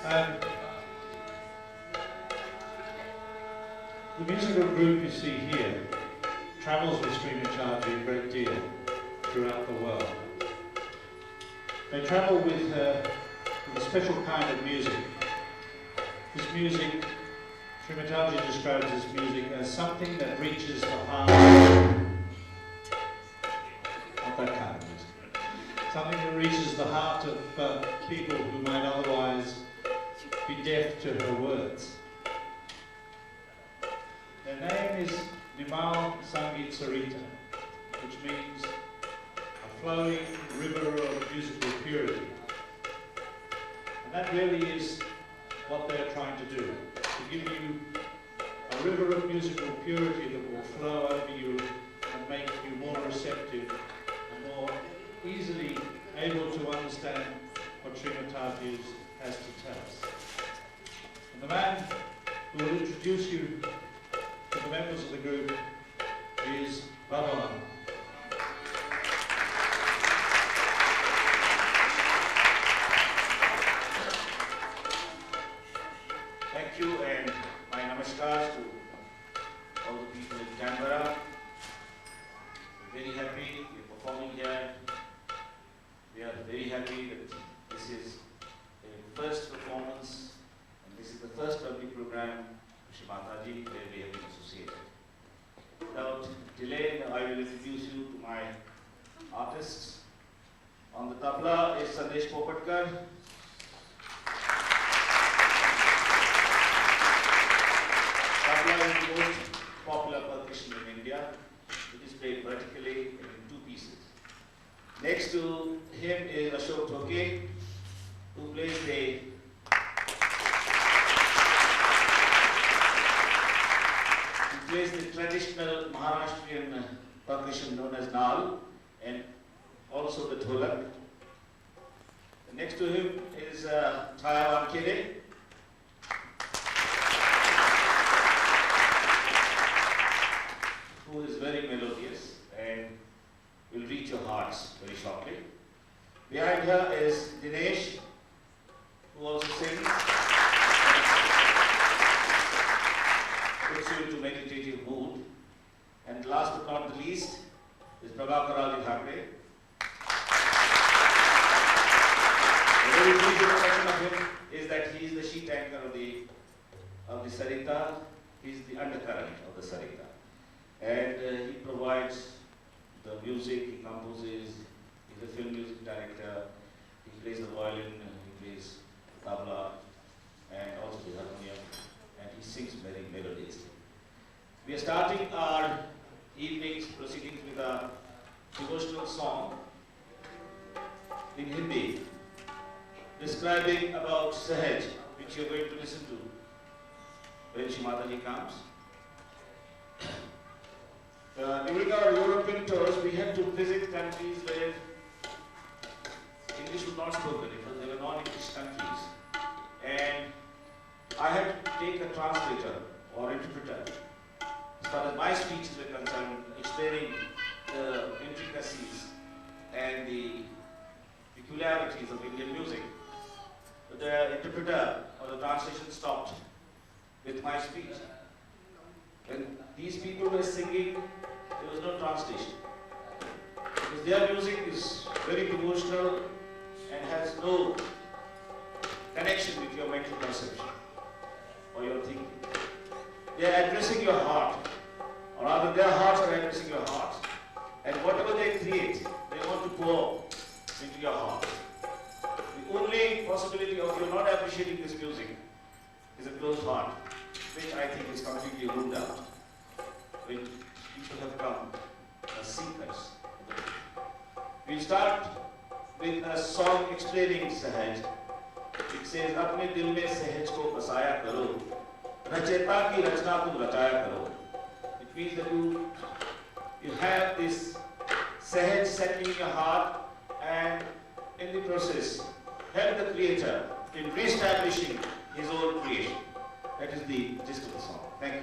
Um, the musical group you see here travels with Srimacharji a great deal throughout the world. They travel with a special kind of music. This music, Srimacharji describes this music as something that reaches the heart. Not that kind of music. Something that reaches the heart of people who might otherwise be deaf to her words. Their name is Nimal Sangeet Sarita, which means a flowing river of musical purity. And that really is what they're trying to do, to give you a river of musical purity that will flow over you and make you more receptive and more easily able to understand what Srimacharji has to tell us. And the man who will introduce you to the members of the group is Bhagavan. Thank you, and my namaskars to all the people in Canberra. We're very happy we're performing here. We are very happy that this is the first performance and this is the first public program of Shri Mataji where we have been associated. Without delay, I will introduce you to my artists. On the tabla is Sandesh Popatkar. Tabla is the most popular percussion in India. It is played vertically in two pieces. Next to him is Ashok Thoke, who plays the traditional Maharashtrian percussion known as Nal and also the Dholak. Next to him is Chaya Wankere, who is very melodious and will reach your hearts very shortly. Behind her is Dinesh, who also sings, puts you into meditative mood. And last but not the least is Prabhakar Ali Thakre. A very brief introduction of him is that he is the sheet anchor of the Sarita. He is the undercurrent of the Sarita. And he provides the music, he composes, he's a film music director, he plays the violin, he plays the tabla, and also the harmonium, and he sings very melodiously. We are starting our evening's proceedings with a devotional song in Hindi, describing about Sahaj, which you are going to listen to when Shri Mataji comes. During our European tours, we had to visit countries where English was not spoken, because they were non-English countries. And I had to take a translator or interpreter, as far as my speeches were concerned, explaining the intricacies and the peculiarities of Indian music. But the interpreter or the translation stopped with my speech. When these people were singing, there was no translation. Because their music is very devotional and has no connection with your mental perception or your thinking. They are addressing your heart, or rather their hearts are addressing your heart. And whatever they create, they want to pour into your heart. The only possibility of you not appreciating this music is a closed heart, which I think is completely ruled out. When people have come as seekers. We'll start with a song explaining Sahaj. It says, "Apne dil mein Sahaj ko basaya karo, racheta ki rachna tum rachaya karo." It means that you have this Sahaj settling in your heart, and in the process, help the Creator in re-establishing His own creation. That is the gist of the song. Thank you.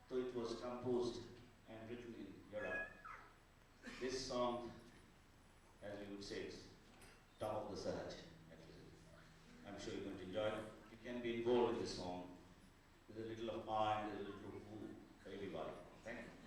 though it was composed and written in Yada. This song, as we would say, is top of the Sahaj. Actually, I'm sure you're going to enjoy it. You can be involved in this song. There's a little of I and there's a little of woo for everybody. Thank you.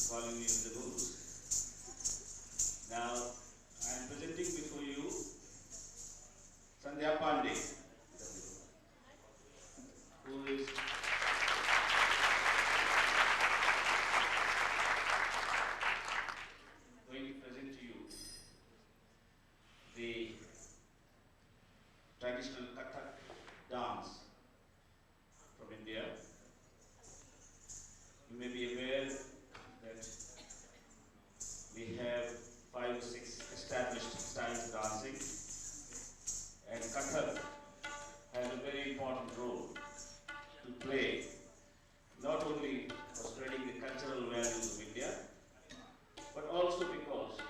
calling me the Gurus. Now, I am presenting before you Sandhya Pandey, who is going to present to you the traditional Kathak dance from India. You may be aware that we have 5 or 6 established styles of dancing, and Kathak has a very important role to play, not only for spreading the cultural values of India, but also because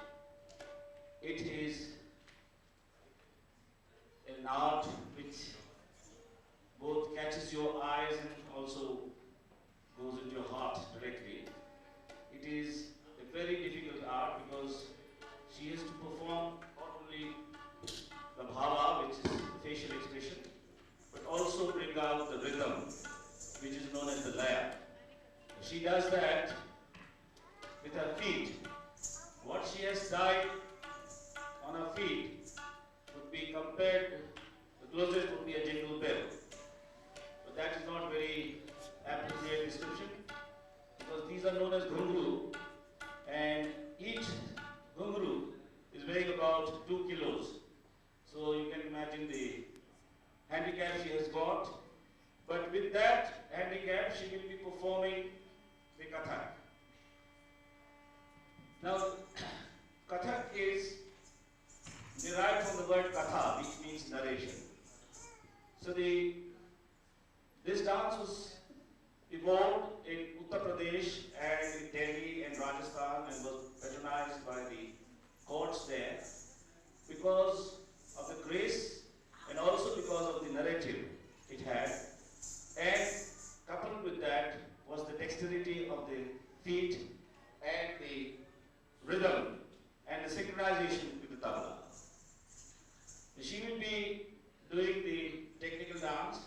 it is an art which both catches your eyes and also goes into your heart directly. It is a very difficult art because she has to perform not only the bhava, which is the facial expression, but also bring out the rhythm, which is known as the laya. She does that with her feet. What she has tied on her feet would be compared, the closest would be a jingle bell. But that is not very appropriate description, because these are known as ghunguru, and each ghunguru is weighing about 2 kilos. So you can imagine the handicap she has got. But with that handicap, she will be performing the Kathak. Now, Kathak is derived from the word Katha, which means narration. So this dance was evolved in Uttar Pradesh and in Delhi and Rajasthan, and was patronized by the courts there because of the grace and also because of the narrative it had. And coupled with that was the dexterity of the feet and the rhythm and the synchronization with the tabla. She will be doing the technical dance.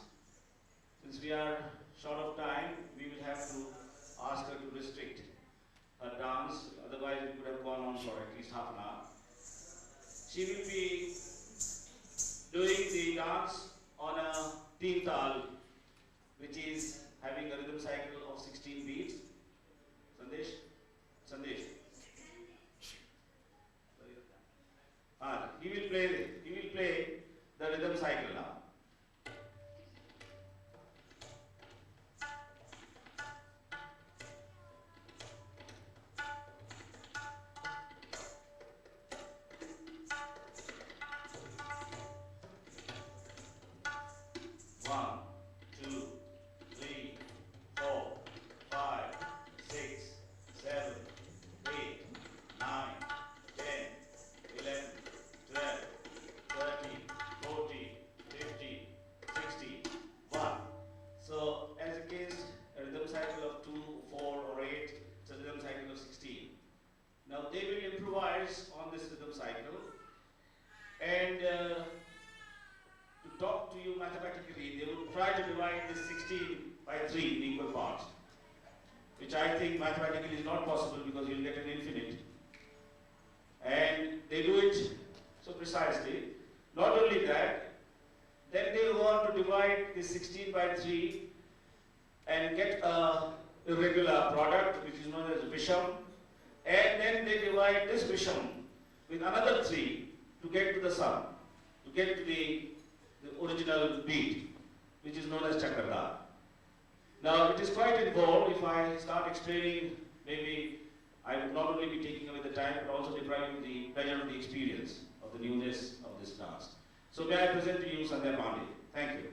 Since we are short of time, we will have to ask her to restrict her dance, otherwise we could have gone on for at least half an hour. She will be doing the dance on a teen tal, which is having a rhythm cycle of 16 beats. Sandesh? Sandesh? He will play the rhythm cycle now. One, two, three, 4, 5, 6, 7, 8, 9, 10, 11, 12, 13, 14, 15, 16, 1. So as against a rhythm cycle of 2, 4 or 8, it's a rhythm cycle of 16. Now they will improvise on this rhythm cycle, and to talk to you mathematically, they will try to divide this 16 by 3 in equal parts, which I think mathematically is not possible because you'll get an infinite. And they do it so precisely. Not only that, then they go on to divide this 16 by 3 and get a irregular product, which is known as Visham. And then they divide this Visham with another 3 to get to the sum, to get to the original beat, which is known as Chakrada. Now it is quite involved. If I start explaining, maybe I would not only be taking away the time, but also depriving the pleasure of the experience of the newness of this dance. So may I present to you Sandhya Pandey. Thank you.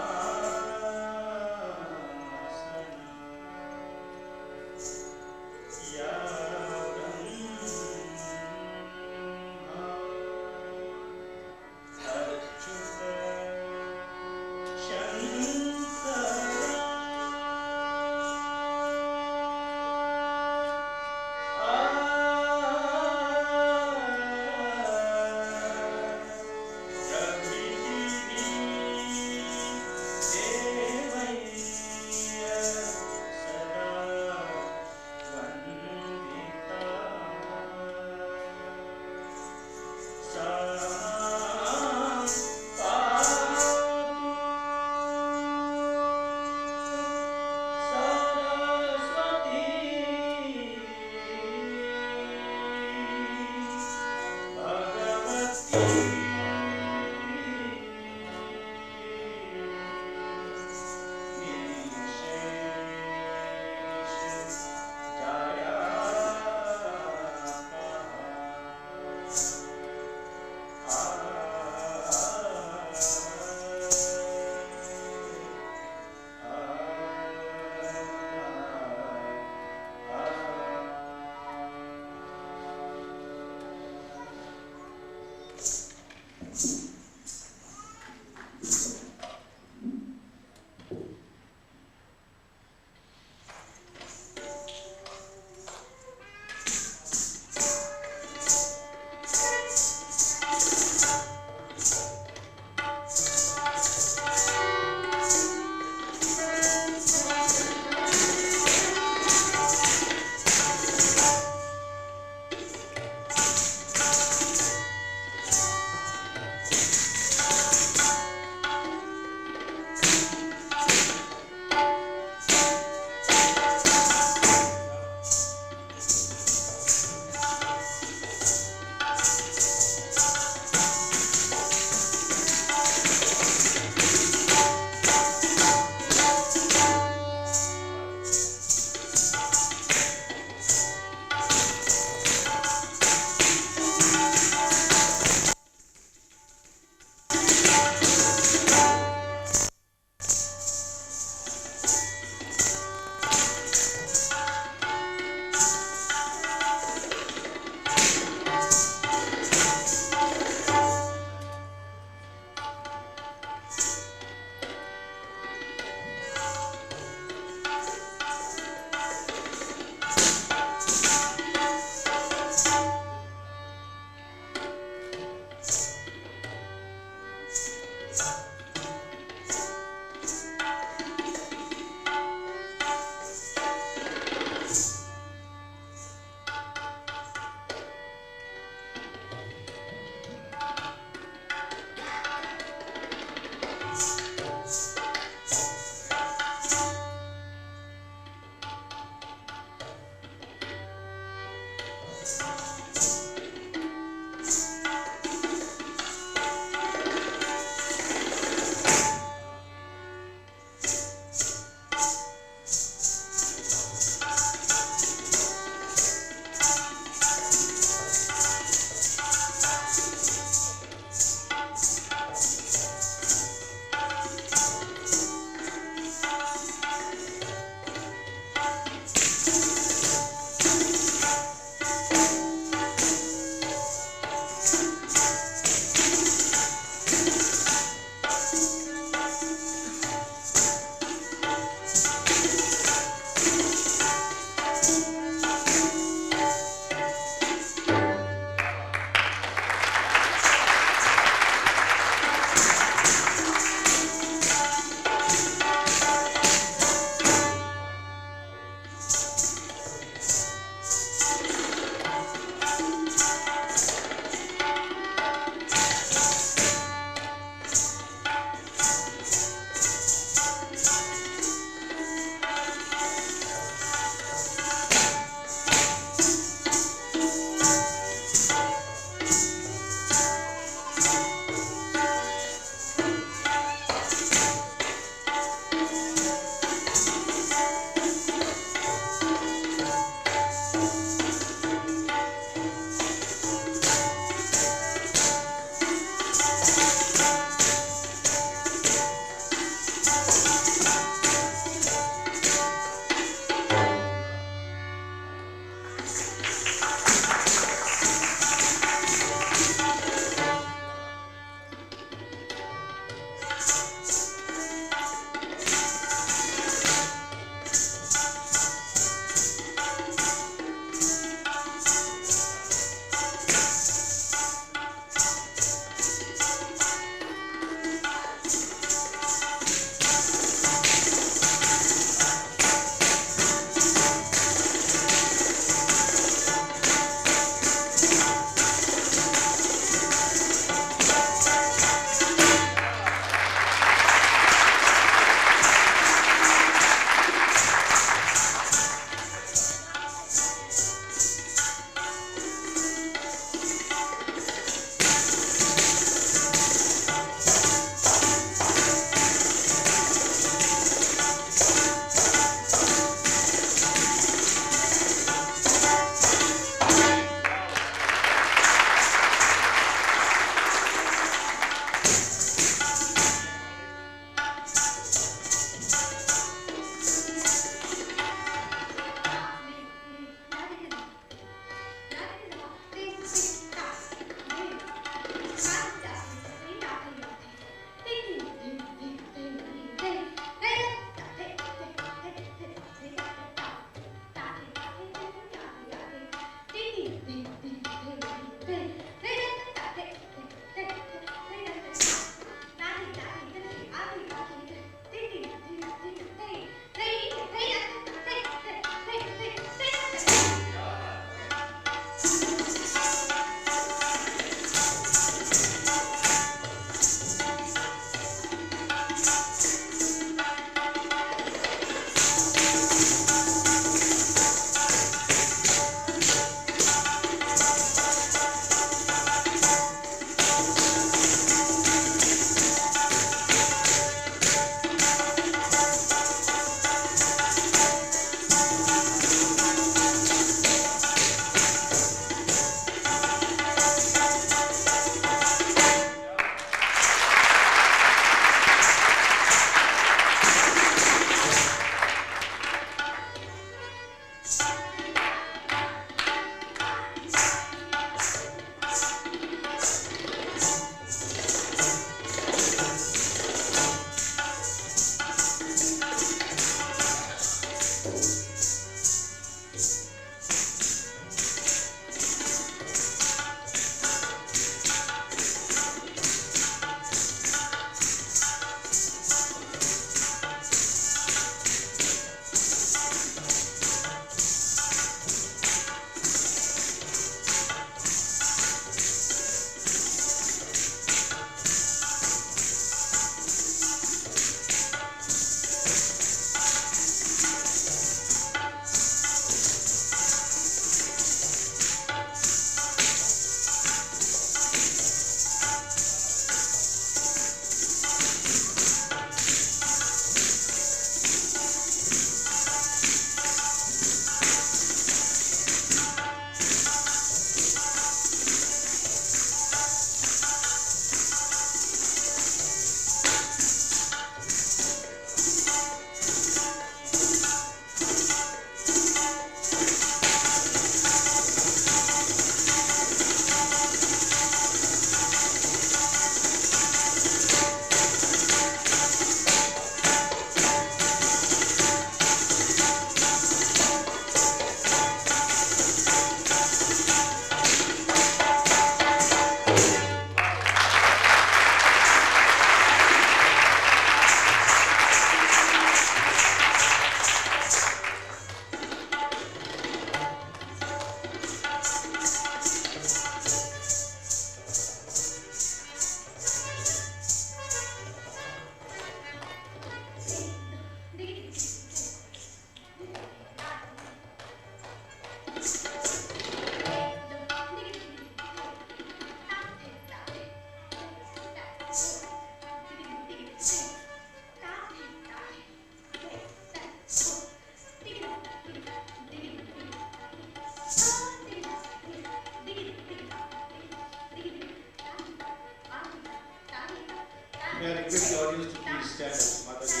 May I request the audience to please stand up, Mataji,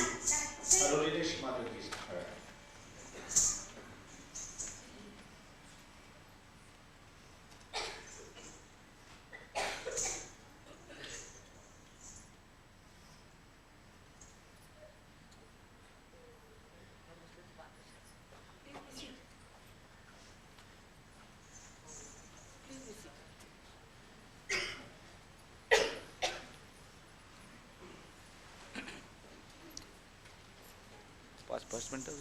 Arolinesh Mataji. पाच मिनिटं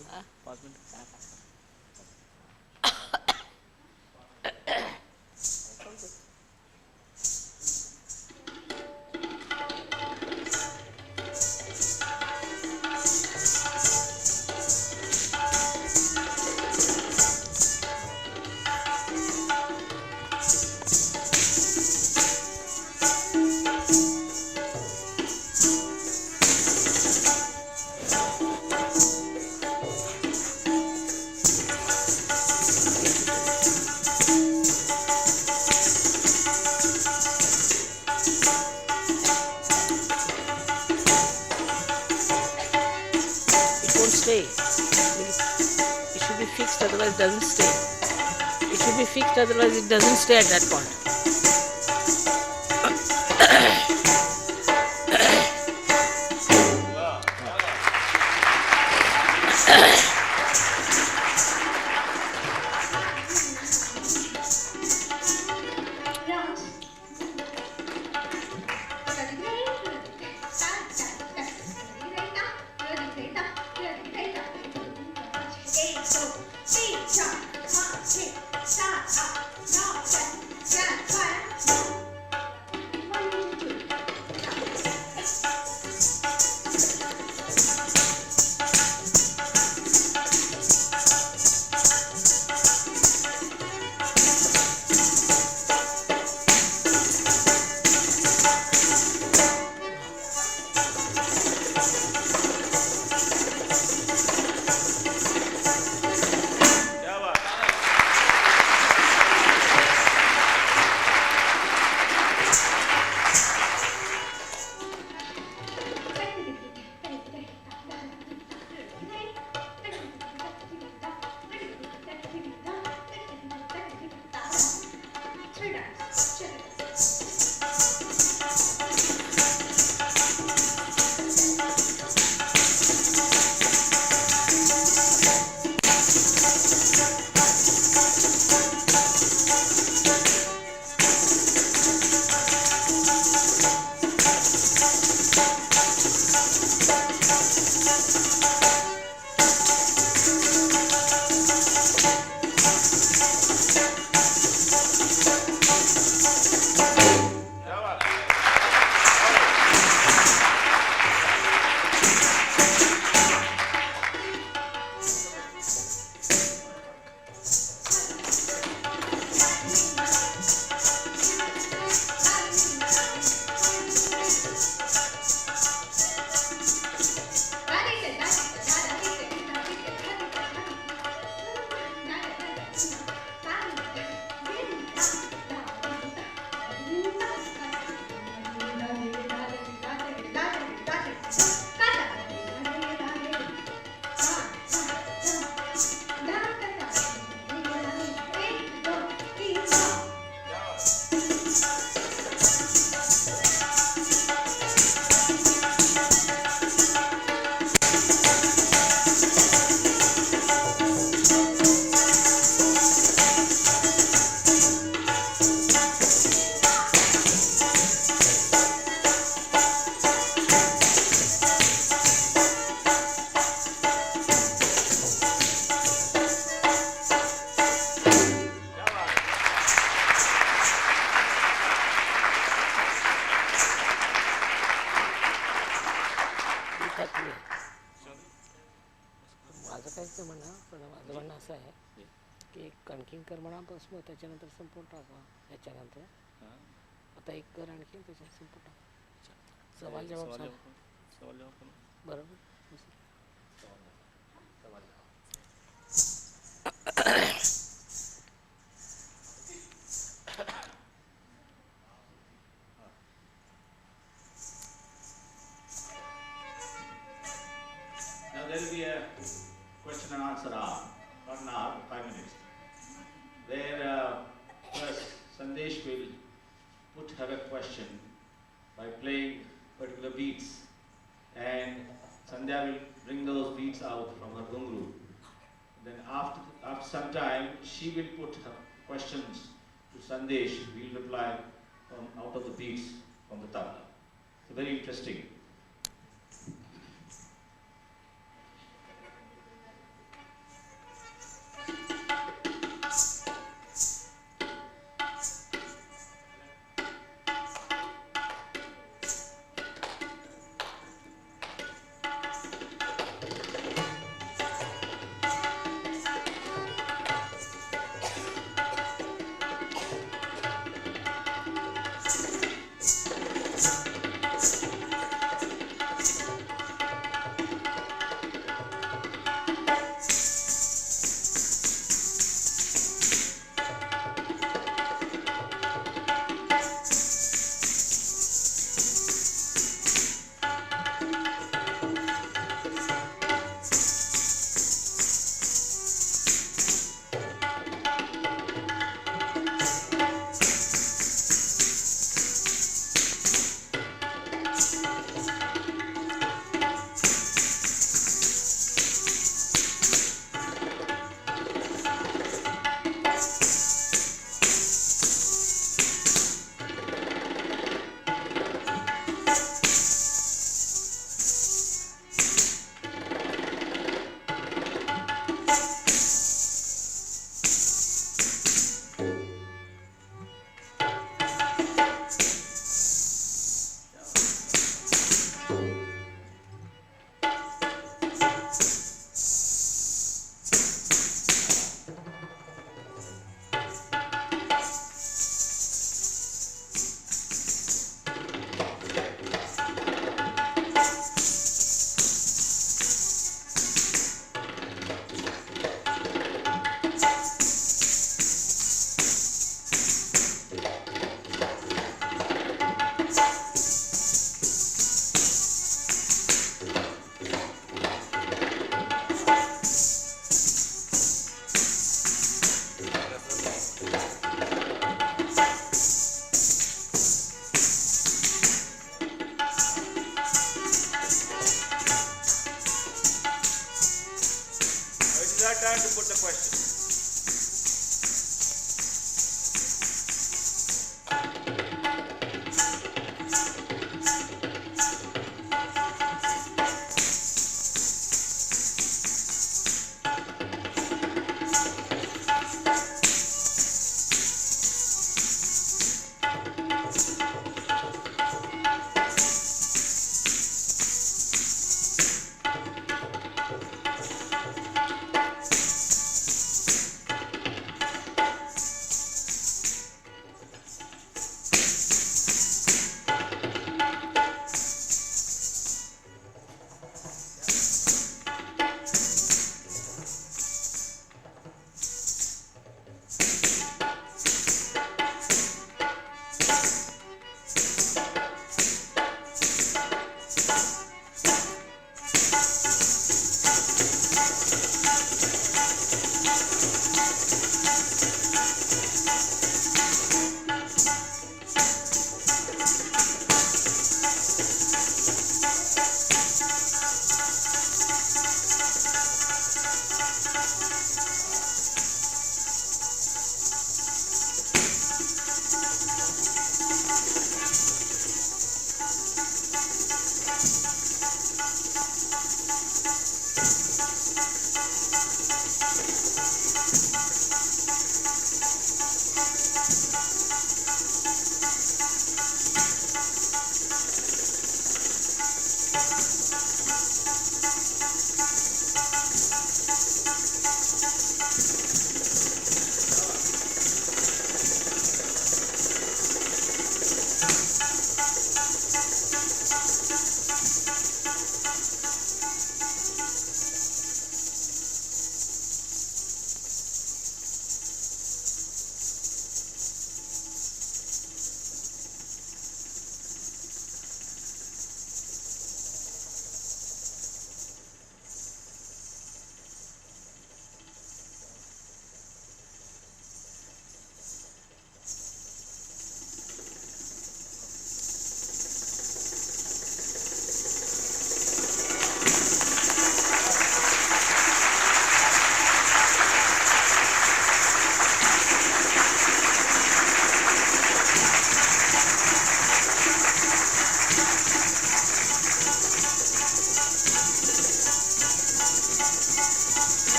stay. It should be fixed, otherwise it doesn't stay. It should be fixed, otherwise it doesn't stay at that point. माझं म्हणणं असं आहे की एक आणखीन कर म्हणा बस मग त्याच्यानंतर संपून टाका. याच्यानंतर आता एक कर आणखीन त्याच्यात संपून टाका. सवाल जवाब बरोबर. have a question by playing particular beats, and Sandhya will bring those beats out from her gungru. Then after some time, she will put her questions to Sandesh. We will reply from out of the beats from the tabla. So very interesting. Time to put the question.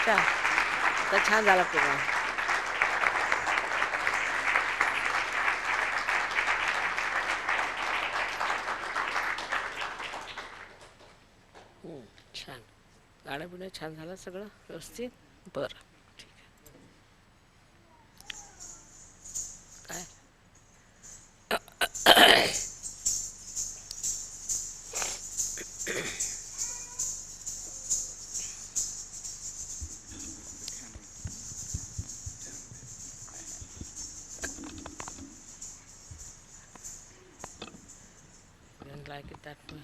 अच्छा तर छान झाला programme. छान. गाणं बिणं छान झालं सगळं व्यवस्थित. बरं ठीक आहे. काय you don't like it that way?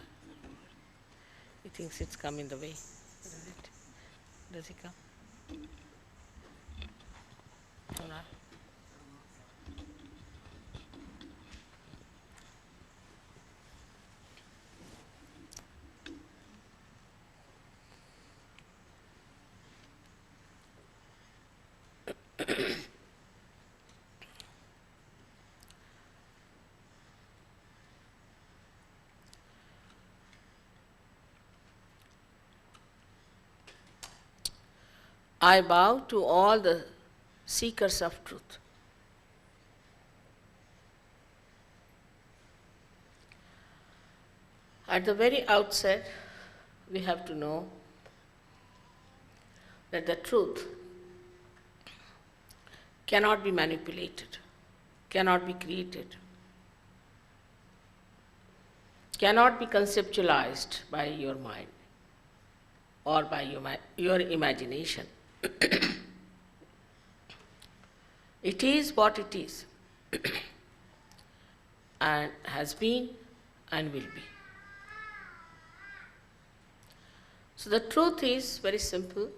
He thinks it's come in the way. Does it? Does he come? Or not? I bow to all the seekers of truth. At the very outset, we have to know that the truth cannot be manipulated, cannot be created, cannot be conceptualized by your mind or by your imagination. It is what it is and has been and will be. So the truth is very simple.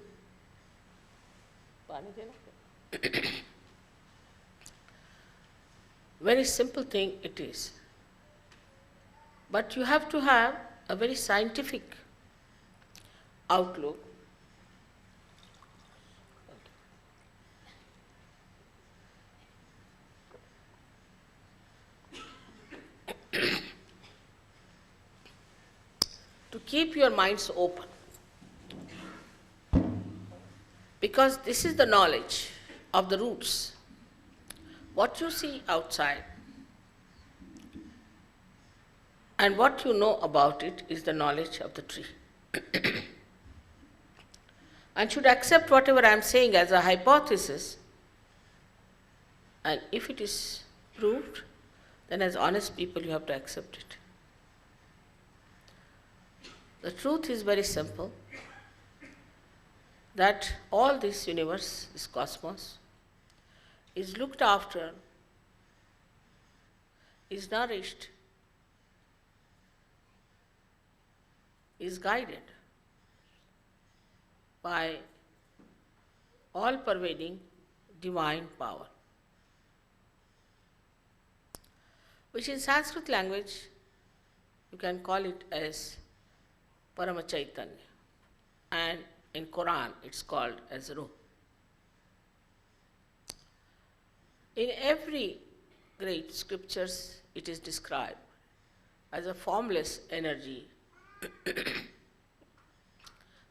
Very simple thing it is. But you have to have a very scientific outlook. To keep your minds open. Because this is the knowledge of the roots. What you see outside and what you know about it is the knowledge of the tree. And should accept whatever I am saying as a hypothesis, and if it is proved, then as honest people you have to accept it. The truth is very simple, that all this universe, this cosmos, is looked after, is nourished, is guided by all-pervading divine power, which in Sanskrit language you can call it as Parama Chaitanya, and in Quran it's called as Ruh. In every great scriptures it is described as a formless energy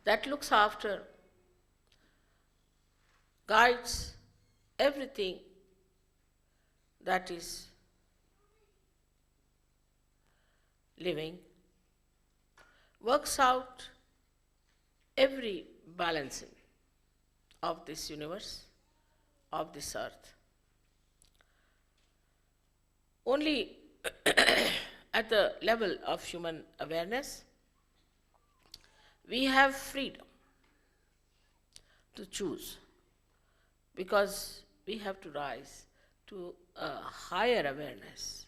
that looks after, guides everything that is living, works out every balancing of this universe, of this earth. Only at the level of human awareness, we have freedom to choose, because we have to rise to a higher awareness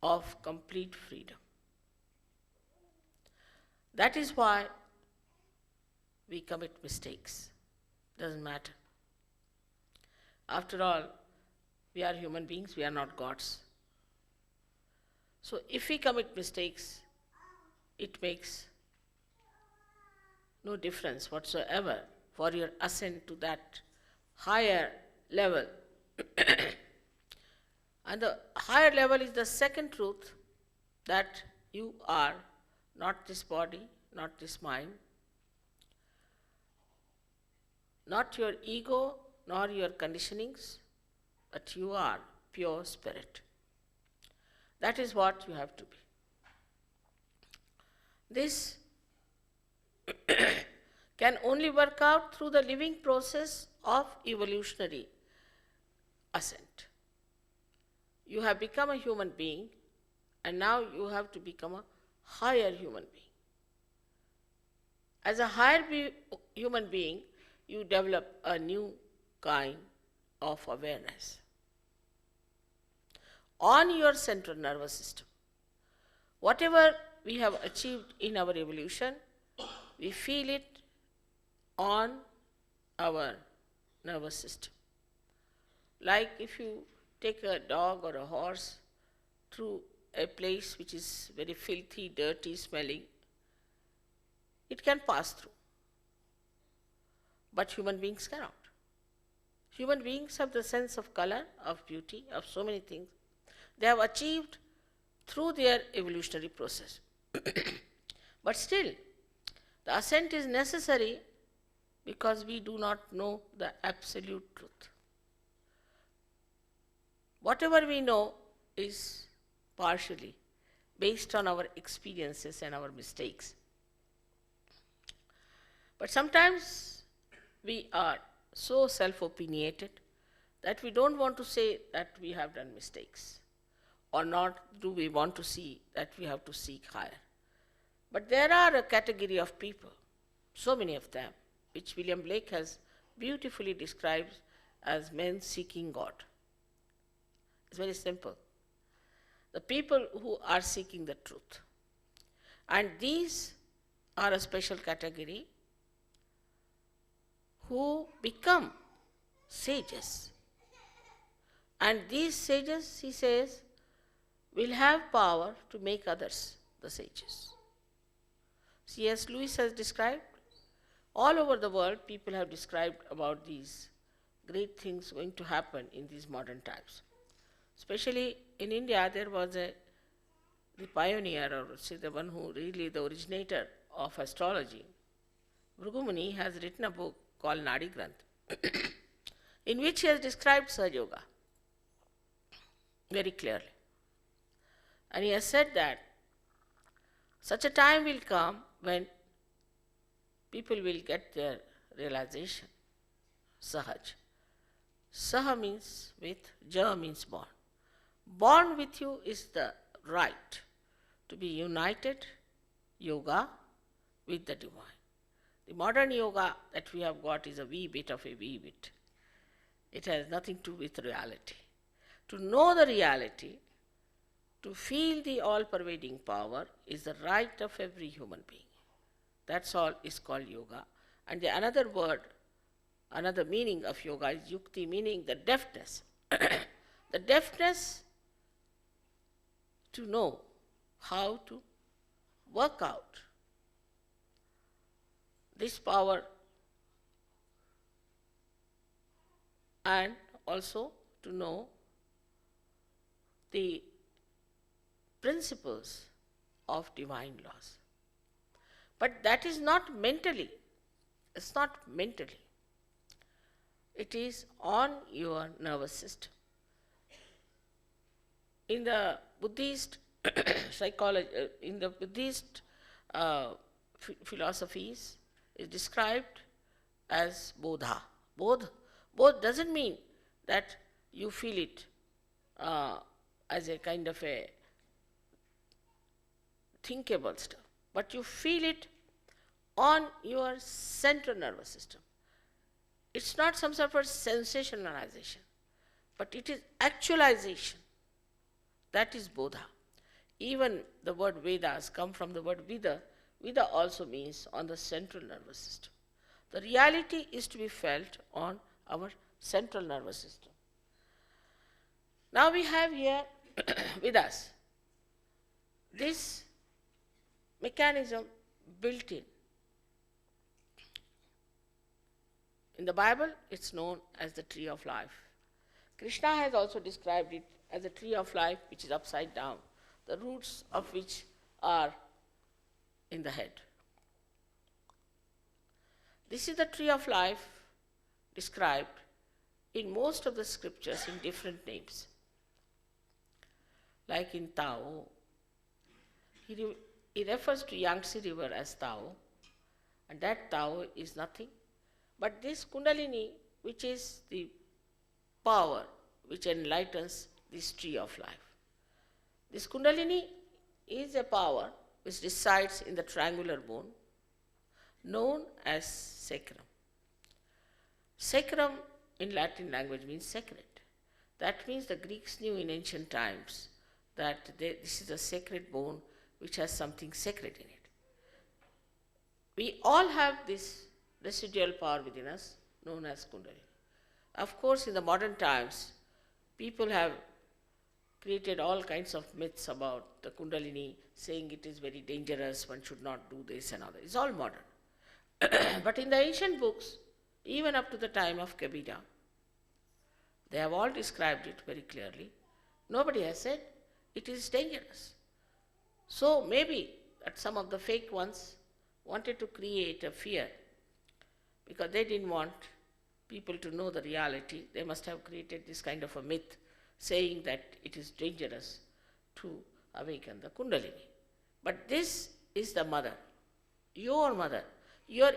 of complete freedom. That is why we commit mistakes. Doesn't matter. After all, we are human beings, we are not gods. So if we commit mistakes, it makes no difference whatsoever for your ascent to that higher level. And the higher level is the second truth, that you are not this body, not this mind, not your ego nor your conditionings, but you are pure spirit. That is what you have to be. This can only work out through the living process of evolutionary ascent. You have become a human being, and now you have to become a higher human being. As a higher human being, you develop a new kind of awareness on your central nervous system. Whatever we have achieved in our evolution, we feel it on our nervous system. Like if you take a dog or a horse through a place which is very filthy, dirty, smelling, it can pass through. But human beings cannot. Human beings have the sense of color, of beauty, of so many things. They have achieved through their evolutionary process. But still, the ascent is necessary because we do not know the absolute truth. Whatever we know is partially based on our experiences and our mistakes. But sometimes we are so self-opinionated that we don't want to say that we have done mistakes, or not do we want to see that we have to seek higher. But there are a category of people, so many of them, which William Blake has beautifully described as men seeking God. It's very simple. The people who are seeking the truth. And these are a special category who become sages. And these sages, he says, will have power to make others the sages. C.S. Lewis has described, all over the world people have described about these great things going to happen in these modern times. Especially in India, there was the pioneer, or say the one who really the originator of astrology. Bhrigu Muni has written a book called Nadi Granth, in which he has described Sahaja Yoga very clearly. And he has said that such a time will come when people will get their realization, Sahaj. Saha means with, Ja means born. Born with you is the right to be united, yoga, with the divine. The modern yoga that we have got is a wee bit of a wee bit. It has nothing to do with reality. To know the reality, to feel the all-pervading power is the right of every human being. That's all is called yoga. And the another word, another meaning of yoga is yukti, meaning the deftness. The deftness to know how to work out this power, and also to know the principles of divine laws. But that is not mentally. It's not mentally. It is on your nervous system. In the Buddhist psychology, in the Buddhist philosophies, is described as bodha. Bodh doesn't mean that you feel it as a kind of a thinkable stuff, but you feel it on your central nervous system. It's not some sort of sensationalization, but it is actualization. That is bodha. Even the word Vedas come from the word Vida. Vida also means on the central nervous system. The reality is to be felt on our central nervous system. Now we have here with us this mechanism built in. In the Bible, it's known as the tree of life. Krishna has also described it as a tree of life which is upside down, the roots of which are in the head. This is the tree of life described in most of the scriptures in different names. Like in Tao, he refers to Yangtze River as Tao, and that Tao is nothing but this Kundalini, which is the power which enlightens this tree of life. This Kundalini is a power which resides in the triangular bone known as sacrum. Sacrum in Latin language means sacred. That means the Greeks knew in ancient times that this is a sacred bone which has something sacred in it. We all have this residual power within us known as Kundalini. Of course, in the modern times, people have created all kinds of myths about the Kundalini, saying it is very dangerous, one should not do this and all that. It's all modern. But in the ancient books, even up to the time of Kabira, they have all described it very clearly. Nobody has said it is dangerous. So maybe that some of the fake ones wanted to create a fear because they didn't want people to know the reality. They must have created this kind of a myth saying that it is dangerous to awaken the Kundalini. But this is the mother, your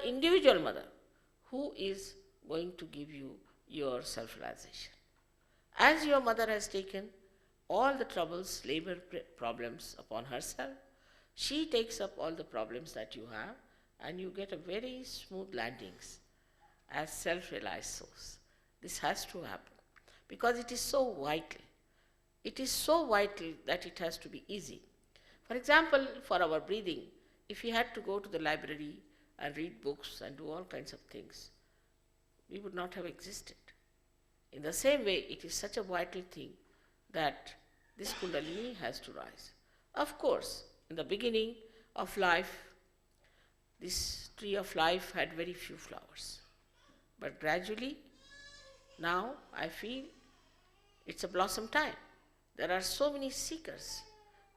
individual mother, who is going to give you your self-realization. As your mother has taken all the troubles, labor problems upon herself, she takes up all the problems that you have, and you get a very smooth landings as self-realized souls. This has to happen because it is so vital. It is so vital that it has to be easy. For example, for our breathing, if we had to go to the library and read books and do all kinds of things, we would not have existed. In the same way, it is such a vital thing that this Kundalini has to rise. Of course, in the beginning of life, this tree of life had very few flowers. But gradually, now I feel it's a blossom time. There are so many seekers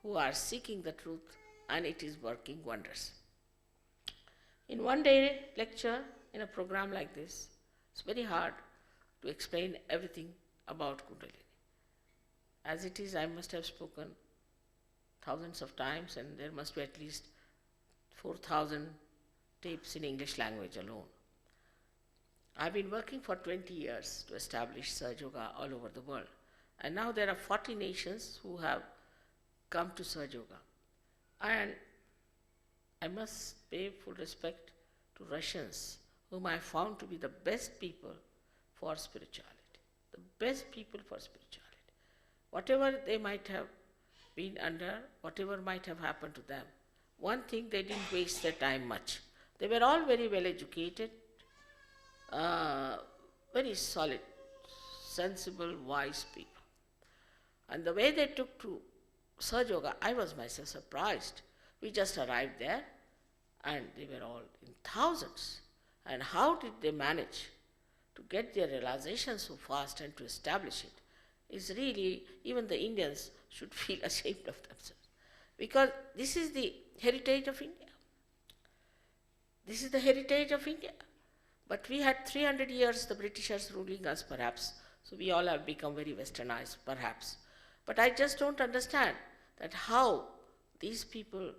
who are seeking the truth, and it is working wonders. In one day lecture, in a program like this, it's very hard to explain everything about Kundalini. As it is, I must have spoken thousands of times, and there must be at least 4,000 tapes in English language alone. I've been working for 20 years to establish Sahaja Yoga all over the world. And now there are 40 nations who have come to Sahaja Yoga. And I must pay full respect to Russians, whom I found to be the best people for spirituality. The best people for spirituality. Whatever they might have been under, whatever might have happened to them, one thing, they didn't waste their time much. They were all very well educated, very solid, sensible, wise people. And the way they took to Sahaja Yoga, I was myself surprised. We just arrived there and they were all in thousands. And how did they manage to get their realization so fast and to establish it? Is really, even the Indians should feel ashamed of themselves. Because this is the heritage of India. This is the heritage of India. But we had 300 years the Britishers ruling us, perhaps, so we all have become very westernized, perhaps. But I just don't understand that how these people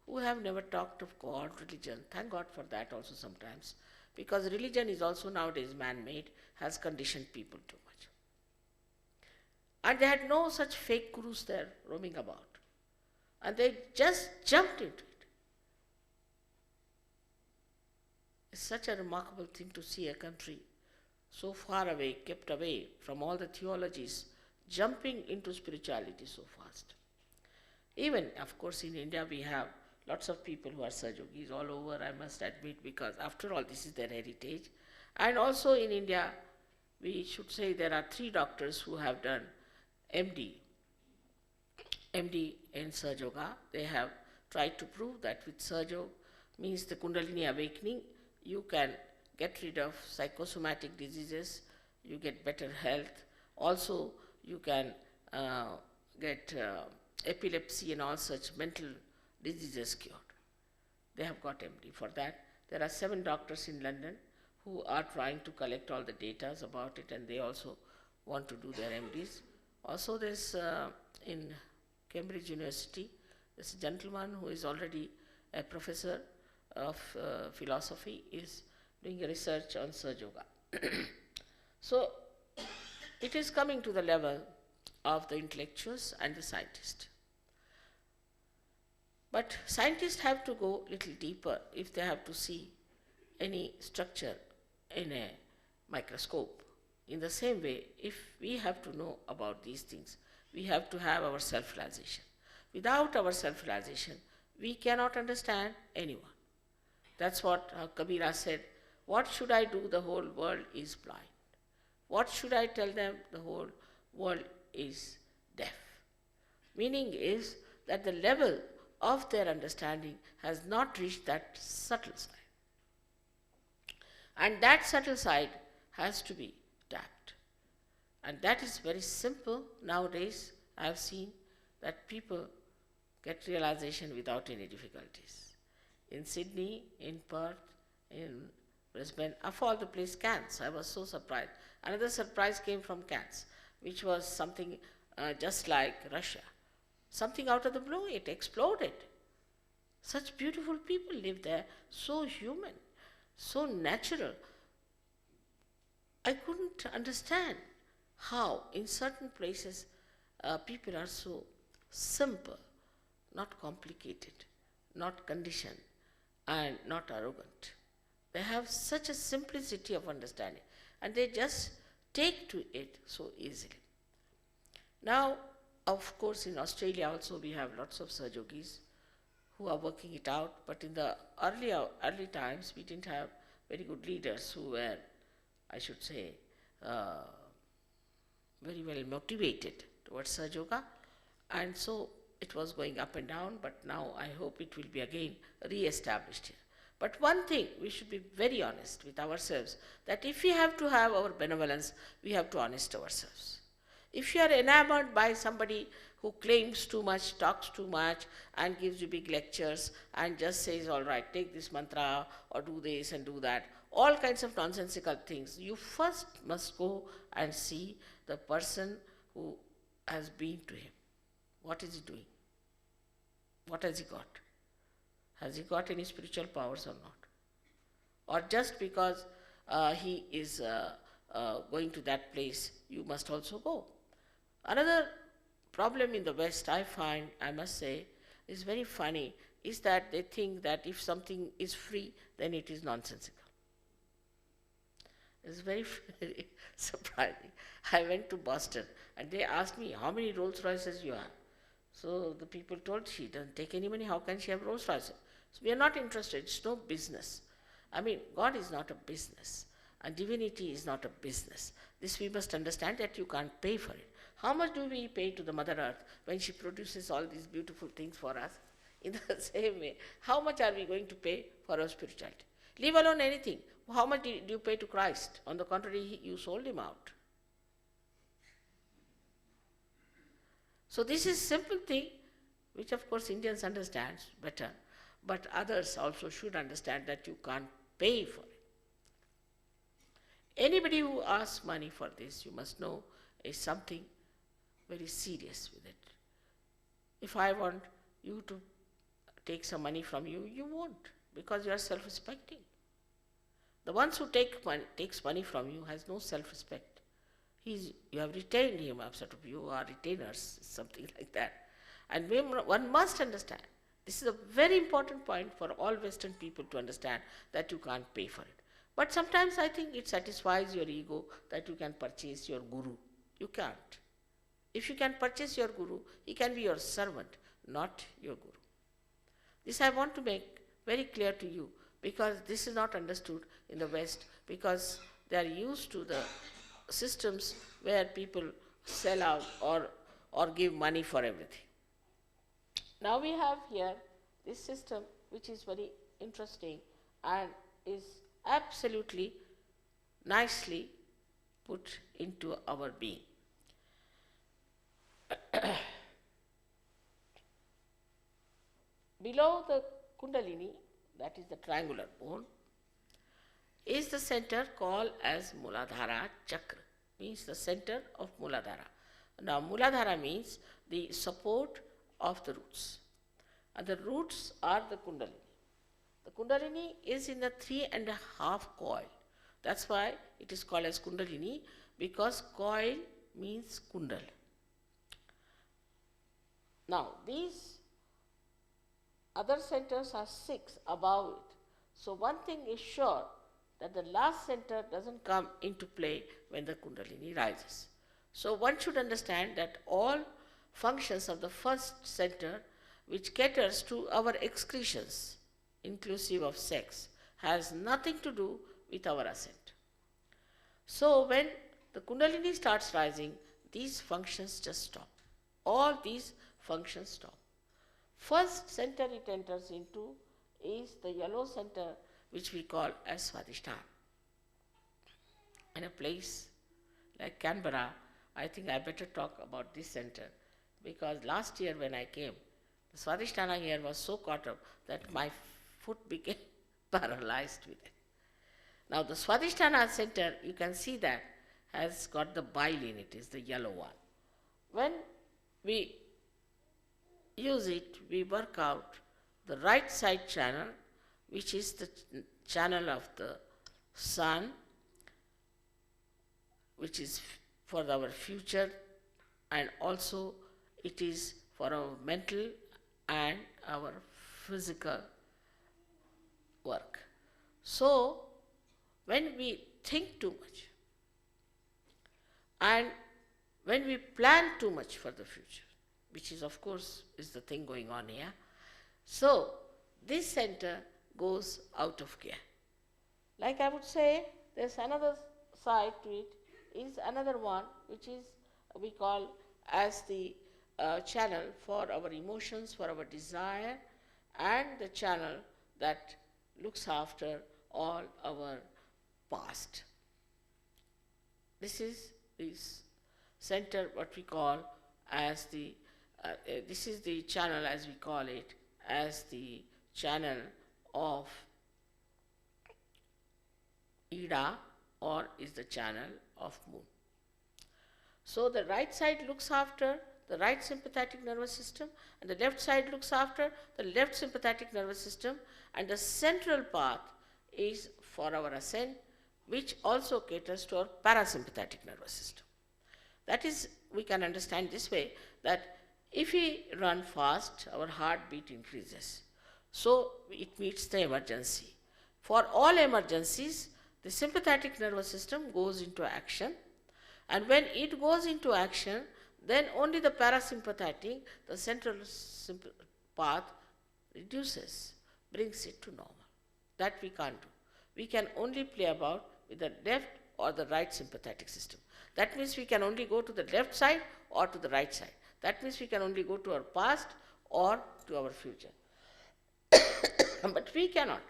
who have never talked of God, religion, thank God for that also sometimes, because religion is also nowadays man-made, has conditioned people too much. And they had no such fake gurus there roaming about. And they just jumped into it. It's such a remarkable thing to see a country so far away, kept away from all the theologies, jumping into spirituality so fast. Even, of course, in India we have lots of people who are Sahaja Yogis all over, I must admit, because after all this is their heritage. And also in India, we should say there are 3 doctors who have done MD in Sahaja Yoga. They have tried to prove that with Sahaja Yoga, means the Kundalini awakening, you can get rid of psychosomatic diseases, you get better health. Also, you can get epilepsy and all such mental diseases cured. They have got MD for that. There are 7 doctors in London who are trying to collect all the data about it, and they also want to do their MDs. Also, there's in Cambridge University, there's a gentleman who is already a professor of philosophy, is doing a research on Sahaja Yoga. So, it is coming to the level of the intellectuals and the scientists. But scientists have to go a little deeper if they have to see any structure in a microscope. In the same way, if we have to know about these things, we have to have our self-realization. Without our self-realization, we cannot understand anyone. That's what Kabira said, what should I do? The whole world is blind. What should I tell them? The whole world is deaf. Meaning is that the level of their understanding has not reached that subtle side. And that subtle side has to be tapped. And that is very simple. Nowadays, I have seen that people get realization without any difficulties. In Sydney, in Perth, in Brisbane, of all the place, Cairns, I was so surprised. Another surprise came from Cairns, which was something just like Russia. Something out of the blue, it exploded. Such beautiful people live there, so human, so natural. I couldn't understand how in certain places people are so simple, not complicated, not conditioned, and not arrogant. They have such a simplicity of understanding, and they just take to it so easily. Now, of course, in Australia also we have lots of Sahajogis who are working it out, but in the early times we didn't have very good leaders who were, I should say, very well motivated towards Sahaja Yoga, and so it was going up and down, but now I hope it will be again re-established here. But one thing, we should be very honest with ourselves, that if we have to have our benevolence, we have to honest ourselves. If you are enamored by somebody who claims too much, talks too much, and gives you big lectures, and just says, all right, take this mantra, or do this and do that, all kinds of nonsensical things, you first must go and see the person who has been to him. What is he doing? What has he got? Has he got any spiritual powers or not? Or just because he is going to that place, you must also go. Another problem in the West, I find, I must say, is very funny, is that they think that if something is free, then it is nonsensical. It's very, very surprising. I went to Boston and they asked me, how many Rolls Royces you have? So the people told, she doesn't take any money, how can she have Rolls Royces? So we are not interested, it's no business. I mean, God is not a business and divinity is not a business. This we must understand, that you can't pay for it. How much do we pay to the Mother Earth when she produces all these beautiful things for us? In the same way, how much are we going to pay for our spirituality? Leave alone anything. How much do you pay to Christ? On the contrary, you sold him out. So this is simple thing, which of course Indians understand better, but others also should understand that you can't pay for it. Anybody who asks money for this, you must know, is something very serious with it. If I want you to take some money from you, you won't, because you are self-respecting. The ones who takes money from you has no self-respect. You have retained him, sort of, you are retainers, something like that. And one must understand, this is a very important point for all Western people to understand, that you can't pay for it. But sometimes I think it satisfies your ego that you can purchase your guru. You can't. If you can purchase your guru, he can be your servant, not your guru. This I want to make very clear to you, because this is not understood in the West, because they are used to the systems where people sell out or give money for everything. Now we have here this system which is very interesting and is absolutely nicely put into our being. Below the Kundalini, that is the triangular bone, is the center called as Muladhara Chakra, means the center of Muladhara. Now Muladhara means the support of the roots. And the roots are the Kundalini. The Kundalini is in the 3.5 coil. That's why it is called as Kundalini, because coil means Kundal. Now these other centers are 6 above it. So one thing is sure, that the last center doesn't come into play when the Kundalini rises. So one should understand that all functions of the first center, which caters to our excretions, inclusive of sex, has nothing to do with our ascent. So when the Kundalini starts rising, these functions just stop. All these functions stop. First center it enters into is the yellow center, which we call as Swadhisthana. In a place like Canberra, I think I better talk about this center, because last year when I came, the Swadhisthana here was so caught up that my foot became paralyzed with it. Now the Swadhisthana center, you can see that has got the bile in it, is the yellow one. When we use it, we work out the right side channel, which is the channel of the sun, which is for our future, and also it is for our mental and our physical work. So when we think too much and when we plan too much for the future, which is of course is the thing going on here, so this center goes out of gear. Like I would say, there's another side to it, is another one which is we call as the channel for our emotions, for our desire, and the channel that looks after all our past. This is this center, what we call as the this is the channel, as we call it, as the channel of Ida, or is the channel of moon. So the right side looks after the right sympathetic nervous system, and the left side looks after the left sympathetic nervous system, and the central path is for our ascent, which also caters to our parasympathetic nervous system. That is, we can understand this way, that if we run fast, our heartbeat increases. So it meets the emergency. For all emergencies, the sympathetic nervous system goes into action, and when it goes into action, then only the parasympathetic, the central path, reduces, brings it to normal. That we can't do. We can only play about with the left or the right sympathetic system. That means we can only go to the left side or to the right side. That means we can only go to our past or to our future. But we cannot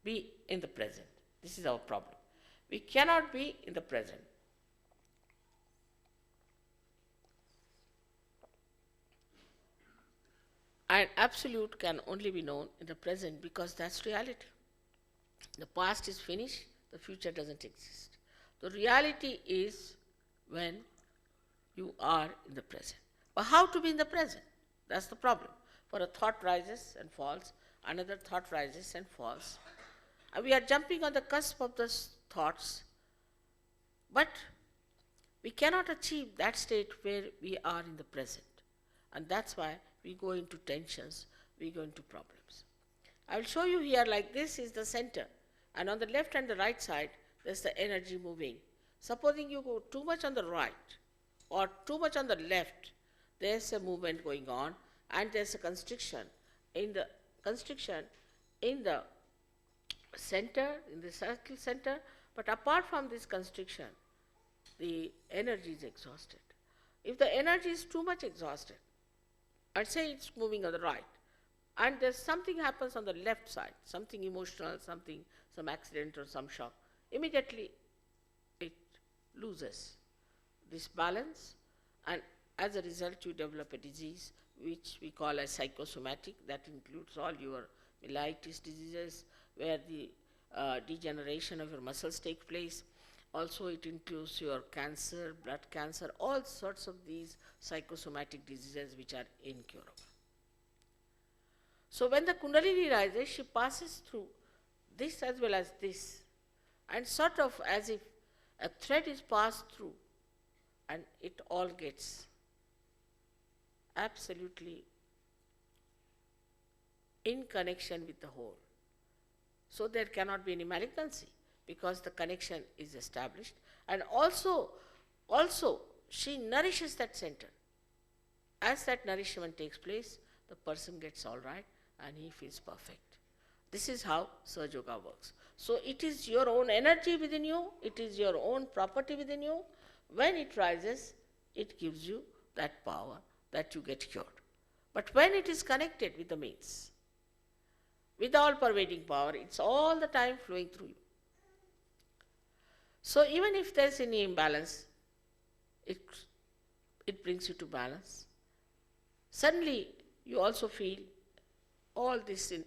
be in the present. This is our problem. We cannot be in the present. And absolute can only be known in the present, because that's reality. The past is finished, the future doesn't exist. The reality is when you are in the present. But how to be in the present? That's the problem. For a thought rises and falls, another thought rises and falls. And we are jumping on the cusp of those thoughts, but we cannot achieve that state where we are in the present. And that's why we go into tensions, we go into problems. I will show you here, like this is the center, and on the left and the right side, there's the energy moving. Supposing you go too much on the right or too much on the left, there's a movement going on, and there's a constriction in the center, in the circle center. But apart from this constriction, the energy is exhausted. If the energy is too much exhausted, I'd say it's moving on the right, and there's something happens on the left side, something emotional, something, some accident or some shock, immediately it loses this balance, and as a result you develop a disease which we call as psychosomatic, that includes all your myelitis diseases, where the degeneration of your muscles take place. Also, it includes your cancer, blood cancer, all sorts of these psychosomatic diseases which are incurable. So, when the Kundalini rises, she passes through this as well as this, and sort of as if a thread is passed through, and it all gets absolutely in connection with the whole. So there cannot be any malignancy because the connection is established, and also she nourishes that center. As that nourishment takes place, the person gets all right and he feels perfect. This is how Sahaja Yoga works. So it is your own energy within you, it is your own property within you. When it rises, it gives you that power that you get cured. But when it is connected with the means, with all pervading power, it's all the time flowing through you. So even if there's any imbalance, it brings you to balance. Suddenly you also feel all this in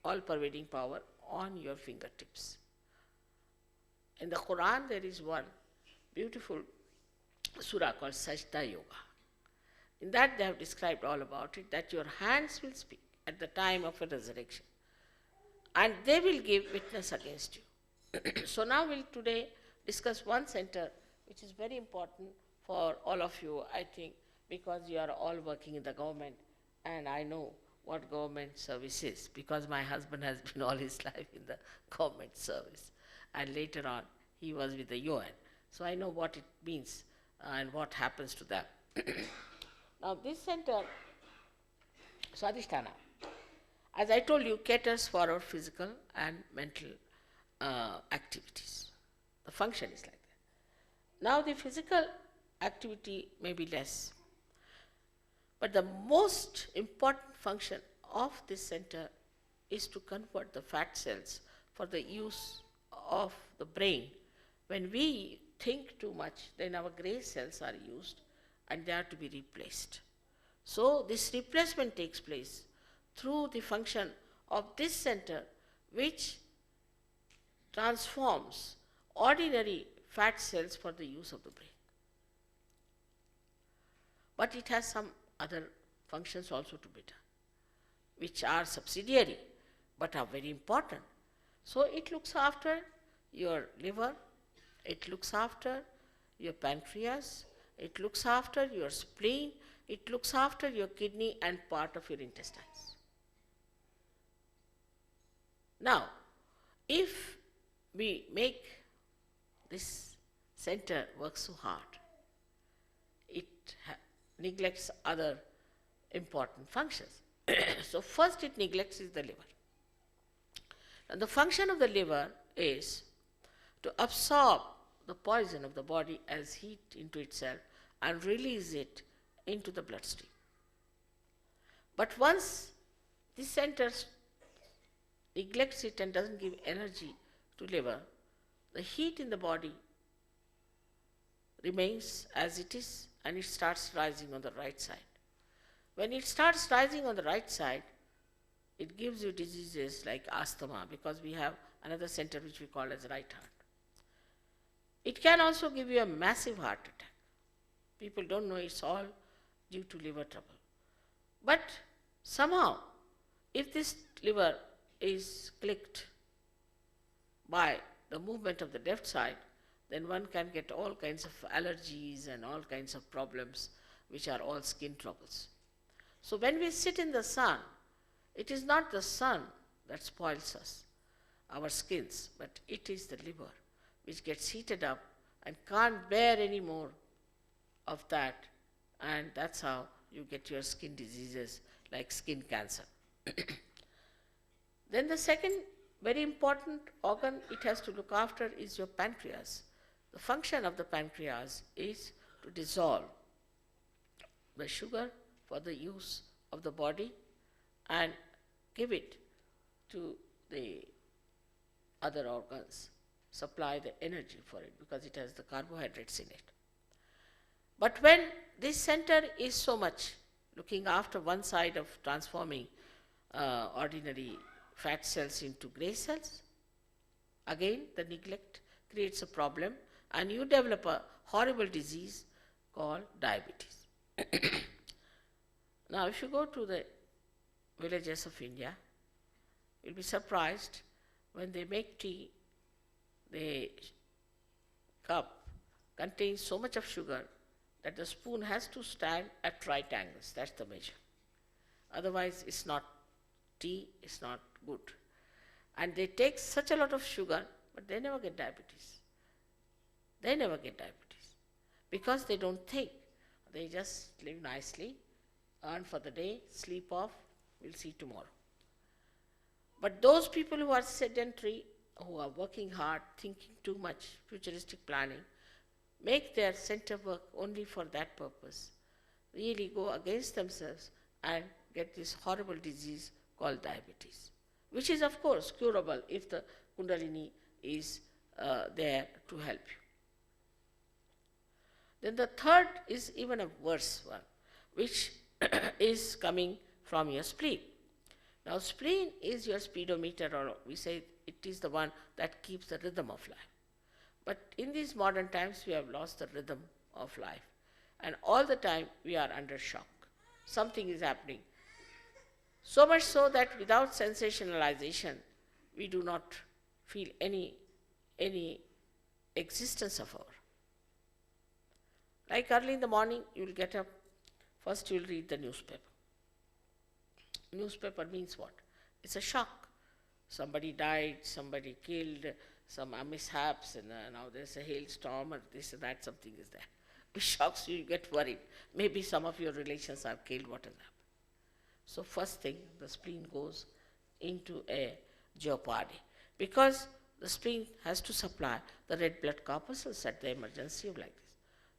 all pervading power on your fingertips. In the Quran there is one beautiful surah called Sajda Yoga. In that they have described all about it, that your hands will speak at the time of a resurrection and they will give witness against you. So now we'll today discuss one center which is very important for all of you, I think, because you are all working in the government, and I know what government service is because my husband has been all his life in the government service, and later on he was with the UN. So I know what it means and what happens to them. Now this center, Swadhisthana, as I told you, caters for our physical and mental activities. The function is like that. Now the physical activity may be less, but the most important function of this center is to convert the fat cells for the use of the brain. When we think too much, then our grey cells are used and they are to be replaced. So this replacement takes place through the function of this center, which transforms ordinary fat cells for the use of the brain. But it has some other functions also to be done, which are subsidiary but are very important. So it looks after your liver, it looks after your pancreas, it looks after your spleen, it looks after your kidney and part of your intestines. Now, if we make this center work so hard, it neglects other important functions. So first it neglects is the liver. And the function of the liver is to absorb the poison of the body as heat into itself and release it into the bloodstream. But once this center neglects it and doesn't give energy to liver, the heat in the body remains as it is and it starts rising on the right side. When it starts rising on the right side, it gives you diseases like asthma, because we have another center which we call as right heart. It can also give you a massive heart attack. People don't know it's all due to liver trouble. But somehow, if this liver is clicked by the movement of the left side, then one can get all kinds of allergies and all kinds of problems which are all skin troubles. So when we sit in the sun, it is not the sun that spoils us, our skins, but it is the liver which gets heated up and can't bear any more of that, and that's how you get your skin diseases like skin cancer. Then the second very important organ it has to look after is your pancreas. The function of the pancreas is to dissolve the sugar for the use of the body and give it to the other organs, supply the energy for it because it has the carbohydrates in it. But when this center is so much looking after one side of transforming ordinary fat cells into gray cells. Again, the neglect creates a problem and you develop a horrible disease called diabetes. Now, if you go to the villages of India, you'll be surprised when they make tea, the cup contains so much of sugar that the spoon has to stand at right angles. That's the measure. Otherwise, it's not tea, it's not good. And they take such a lot of sugar, but they never get diabetes. They never get diabetes because they don't think. They just live nicely, earn for the day, sleep off, we'll see tomorrow. But those people who are sedentary, who are working hard, thinking too much, futuristic planning, make their center work only for that purpose, really go against themselves and get this horrible disease called diabetes, which is of course curable if the Kundalini is there to help you. Then the third is even a worse one, which is coming from your spleen. Now spleen is your speedometer, or we say it is the one that keeps the rhythm of life. But in these modern times we have lost the rhythm of life, and all the time we are under shock. Something is happening. So much so that without sensationalization we do not feel any existence of our. Like early in the morning, you will get up, first you will read the newspaper. Newspaper means what? It's a shock. Somebody died, somebody killed, some mishaps, and now there's a hailstorm, or this and that, something is there. It shocks you, you get worried. Maybe some of your relations are killed, what has happened? So first thing, the spleen goes into a jeopardy, because the spleen has to supply the red blood corpuscles at the emergency of like this.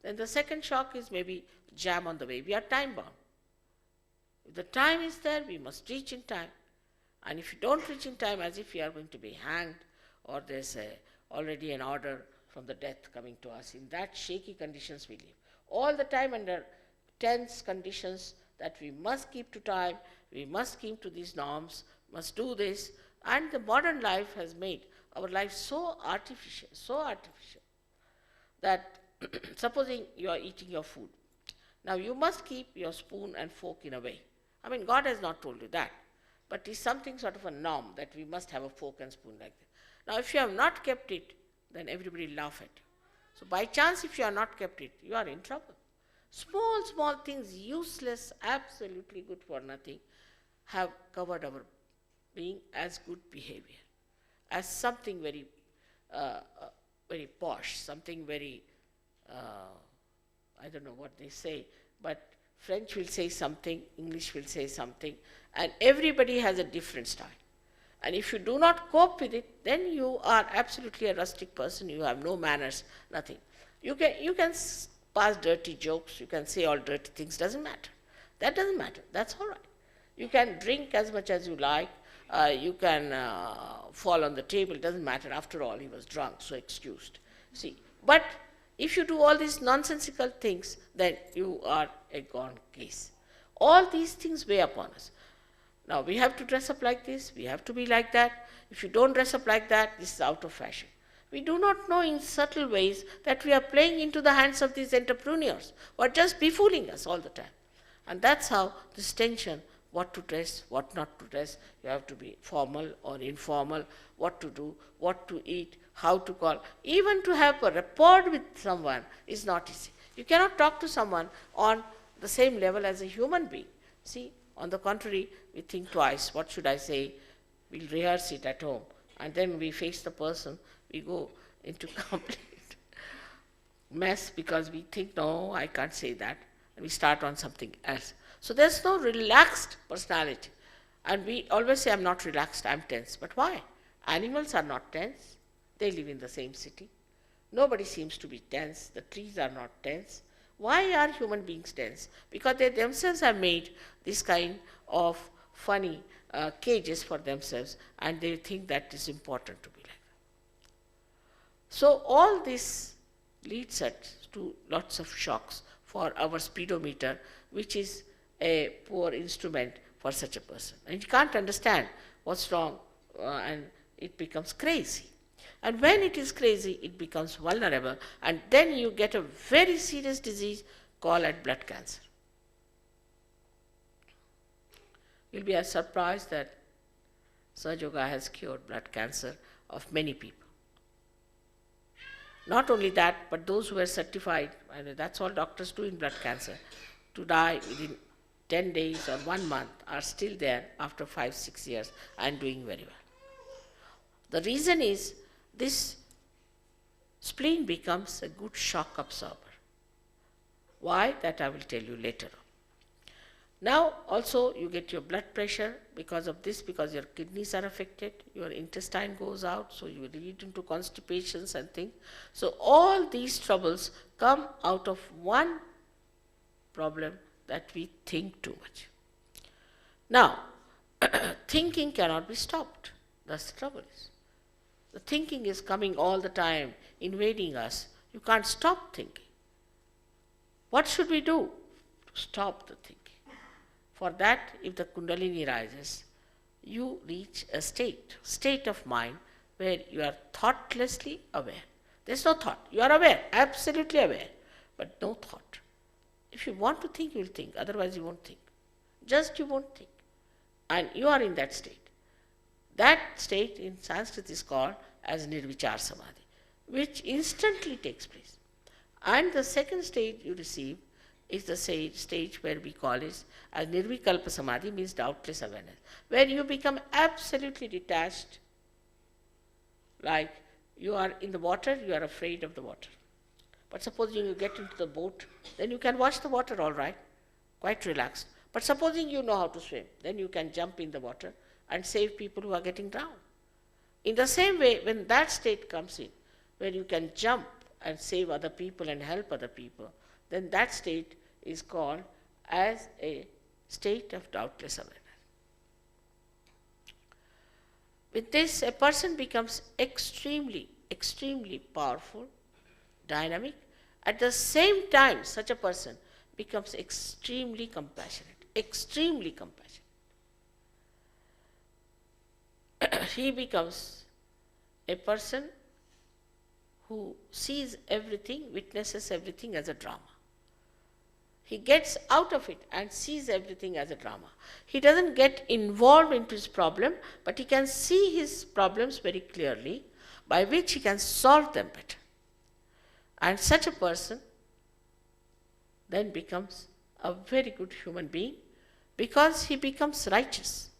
Then the second shock is maybe jam on the way. We are time bound. If the time is there, we must reach in time. And if you don't reach in time, as if you are going to be hanged, or there's already an order from the death coming to us, in that shaky conditions we live. All the time under tense conditions that we must keep to time, we must keep to these norms, must do this. And the modern life has made our life so artificial, that supposing you are eating your food. Now you must keep your spoon and fork in a way. I mean, God has not told you that, but it's something sort of a norm that we must have a fork and spoon like that. Now if you have not kept it, then everybody laugh at you. So by chance, if you have not kept it, you are in trouble. Small things, useless, absolutely good for nothing, have covered our being as good behavior, as something very, very posh, something very, I don't know what they say, but French will say something, English will say something, and everybody has a different style. And if you do not cope with it, then you are absolutely a rustic person, you have no manners, nothing. You can pass dirty jokes, you can say all dirty things, doesn't matter. That doesn't matter, that's all right. You can drink as much as you like, you can fall on the table, doesn't matter, after all he was drunk, so excused. See, but if you do all these nonsensical things, then you are a gone case. All these things weigh upon us. Now we have to dress up like this, we have to be like that. If you don't dress up like that, this is out of fashion. We do not know in subtle ways that we are playing into the hands of these entrepreneurs who are just befooling us all the time. And that's how this tension, what to dress, what not to dress, you have to be formal or informal, what to do, what to eat, how to call. Even to have a rapport with someone is not easy. You cannot talk to someone on the same level as a human being. See, on the contrary, we think twice, what should I say? We'll rehearse it at home. And then we face the person, we go into complete mess because we think, no, I can't say that. And we start on something else. So there's no relaxed personality. And we always say, I'm not relaxed, I'm tense. But why? Animals are not tense. They live in the same city. Nobody seems to be tense. The trees are not tense. Why are human beings tense? Because they themselves have made this kind of funny cages for themselves, and they think that is important to be like that. So all this leads us to lots of shocks for our speedometer, which is a poor instrument for such a person. And you can't understand what's wrong and it becomes crazy. And when it is crazy, it becomes vulnerable, and then you get a very serious disease called as blood cancer. You'll be as surprised that Sahaja Yoga has cured blood cancer of many people. Not only that, but those who were certified, and that's all doctors do in blood cancer, to die within 10 days or 1 month are still there after 5-6 years and doing very well. The reason is this spleen becomes a good shock absorber. Why? That I will tell you later on. Now also you get your blood pressure because of this, because your kidneys are affected, your intestine goes out, so you lead into constipations and things. So all these troubles come out of one problem, that we think too much. Now, thinking cannot be stopped. That's the trouble is. The thinking is coming all the time, invading us. You can't stop thinking. What should we do to stop the thinking? For that, if the Kundalini rises, you reach a state of mind where you are thoughtlessly aware. There's no thought. You are aware, absolutely aware, but no thought. If you want to think, you will think. Otherwise, you won't think. Just you won't think. And you are in that state. That state in Sanskrit is called as Nirvichar Samadhi, which instantly takes place. And the second stage you receive is the stage where we call it as Nirvikalpa Samadhi, means doubtless awareness, where you become absolutely detached. Like you are in the water, you are afraid of the water. But supposing you get into the boat, then you can watch the water all right, quite relaxed. But supposing you know how to swim, then you can jump in the water and save people who are getting drowned. In the same way, when that state comes in, where you can jump and save other people and help other people, then that state is called as a state of doubtless awareness. With this, a person becomes extremely, extremely powerful, dynamic. At the same time, such a person becomes extremely compassionate, extremely compassionate. He becomes a person who sees everything, witnesses everything as a drama. He gets out of it and sees everything as a drama. He doesn't get involved into his problem, but he can see his problems very clearly, by which he can solve them better. And such a person then becomes a very good human being, because he becomes righteous.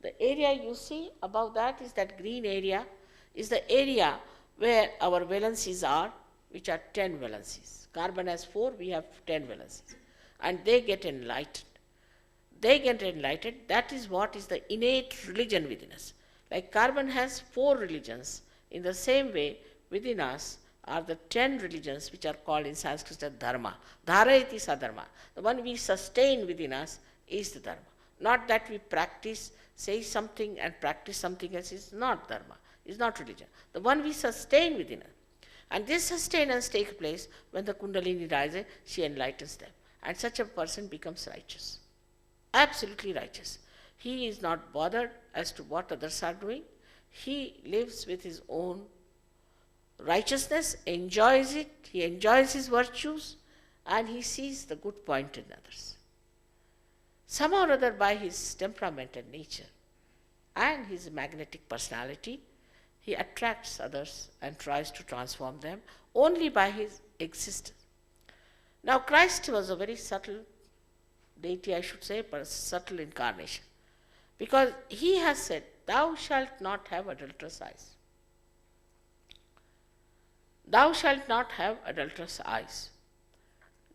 The area you see above that is that green area, is the area where our valencies are, which are 10 valencies. Carbon has 4, we have 10 valencies. And they get enlightened. They get enlightened, that is what is the innate religion within us. Like carbon has 4 religions, in the same way within us are the 10 religions which are called in Sanskrit as dharma. Dharayati sadharma. The one we sustain within us is the dharma. Not that we practice, say something and practice something else is not dharma, is not religion. The one we sustain within us. And this sustenance takes place when the Kundalini rises, she enlightens them. And such a person becomes righteous. Absolutely righteous. He is not bothered as to what others are doing. He lives with his own righteousness, enjoys it, he enjoys his virtues, and he sees the good point in others. Somehow or other, by his temperament and nature and his magnetic personality, he attracts others and tries to transform them only by his existence. Now, Christ was a very subtle deity, I should say, but a subtle incarnation, because he has said, "Thou shalt not have adulterous eyes. Thou shalt not have adulterous eyes."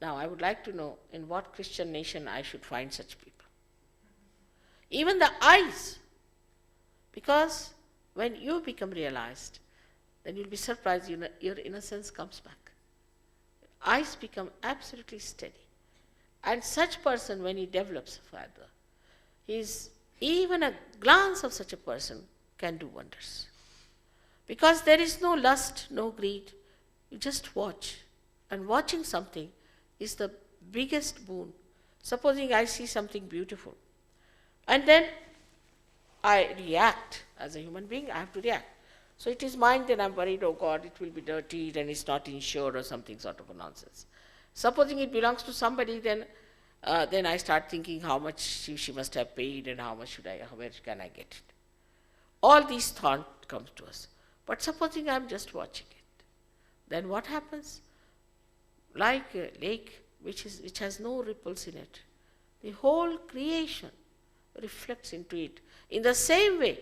Now, I would like to know in what Christian nation I should find such people. Even the eyes, because when you become realized, then you'll be surprised, your innocence comes back. Eyes become absolutely steady. And such person, when he develops further, even a glance of such a person can do wonders. Because there is no lust, no greed. You just watch. And watching something is the biggest boon. Supposing I see something beautiful, and then I react. As a human being, I have to react. So it is mine, then I'm worried, oh God, it will be dirty, then it's not insured or something sort of a nonsense. Supposing it belongs to somebody, then I start thinking how much she must have paid and how much where can I get it. All these thoughts come to us. But supposing I'm just watching it, then what happens? Like a lake which has no ripples in it, the whole creation reflects into it. In the same way,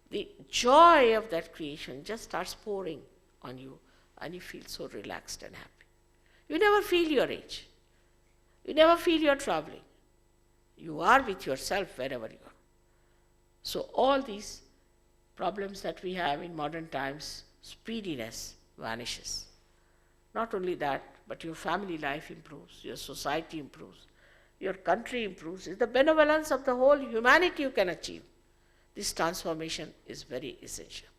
the joy of that creation just starts pouring on you, and you feel so relaxed and happy. You never feel your age. You never feel you're traveling. You are with yourself wherever you are. So all these problems that we have in modern times, speediness vanishes. Not only that, but your family life improves, your society improves, your country improves. It's the benevolence of the whole humanity you can achieve. This transformation is very essential.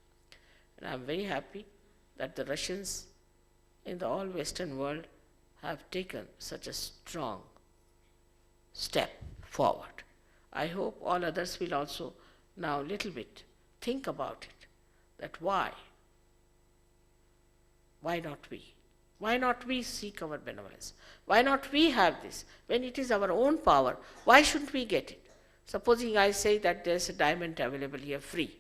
And I'm very happy that the Russians in the all Western world have taken such a strong step forward. I hope all others will also now little bit think about it, that why not we? Why not we seek our benevolence? Why not we have this? When it is our own power, why shouldn't we get it? Supposing I say that there's a diamond available here free,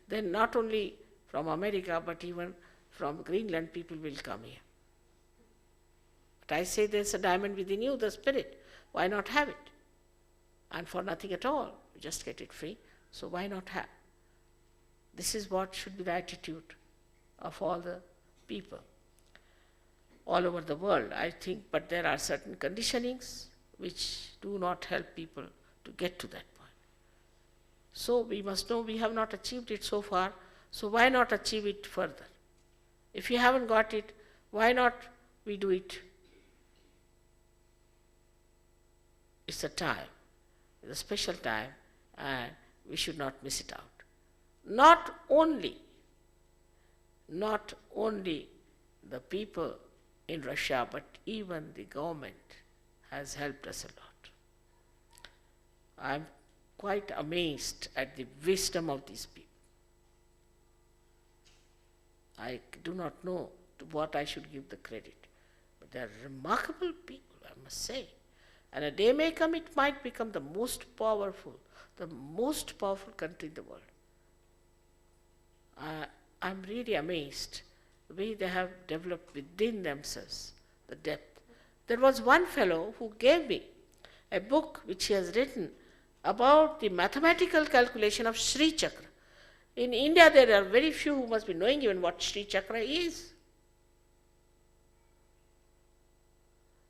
then not only from America, but even from Greenland, people will come here. But I say there's a diamond within you, the spirit. Why not have it? And for nothing at all, you just get it free. So why not have? This is what should be the attitude of all the people all over the world, I think. But there are certain conditionings which do not help people to get to that point. So we must know we have not achieved it so far, so why not achieve it further? If you haven't got it, why not we do it? It's a time, it's a special time, and we should not miss it out. Not only the people in Russia, but even the government has helped us a lot. I'm quite amazed at the wisdom of these people. I do not know to what I should give the credit, but they are remarkable people, I must say. And a day may come, it might become the most powerful country in the world. I'm really amazed the way they have developed within themselves the depth. There was one fellow who gave me a book which he has written about the mathematical calculation of Sri Chakra. In India, there are very few who must be knowing even what Sri Chakra is.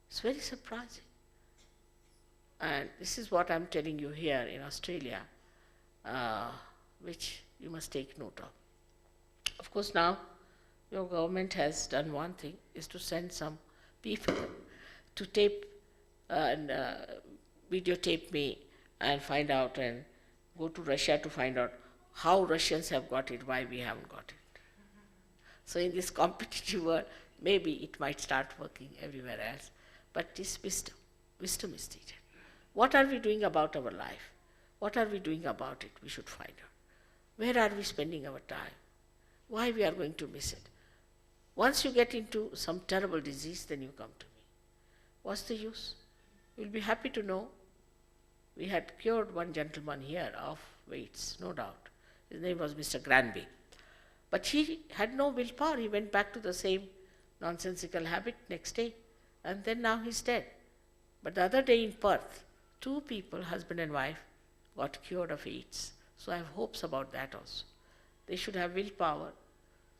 It's very surprising. And this is what I'm telling you here in Australia, which you must take note of. Of course, now your government has done one thing, is to send some people to tape and videotape me and find out, and go to Russia to find out how Russians have got it, why we haven't got it. So in this competitive world, maybe it might start working everywhere else. But this wisdom is needed. What are we doing about our life? What are we doing about it? We should find out. Where are we spending our time? Why we are going to miss it? Once you get into some terrible disease, then you come to me. What's the use? You'll be happy to know we had cured one gentleman here of weights, no doubt. His name was Mr. Granby. But he had no willpower. He went back to the same nonsensical habit next day. And then now he's dead. But the other day in Perth, 2 people, husband and wife, got cured of AIDS. So I have hopes about that also. They should have willpower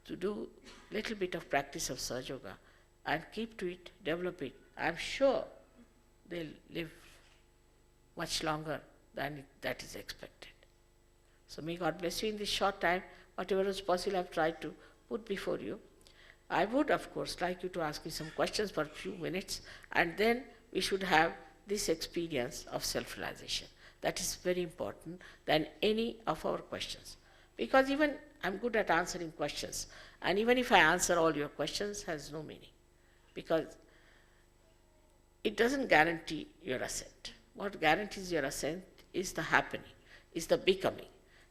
to do little bit of practice of Sahaja Yoga and keep to it, develop it. I'm sure they'll live much longer than that is expected. So may God bless you in this short time. Whatever is possible, I've tried to put before you. I would, of course, like you to ask me some questions for a few minutes, and then we should have this experience of self-realization. That is very important than any of our questions. Because even I'm good at answering questions, and even if I answer all your questions, has no meaning. Because it doesn't guarantee your ascent. What guarantees your ascent is the happening, is the becoming.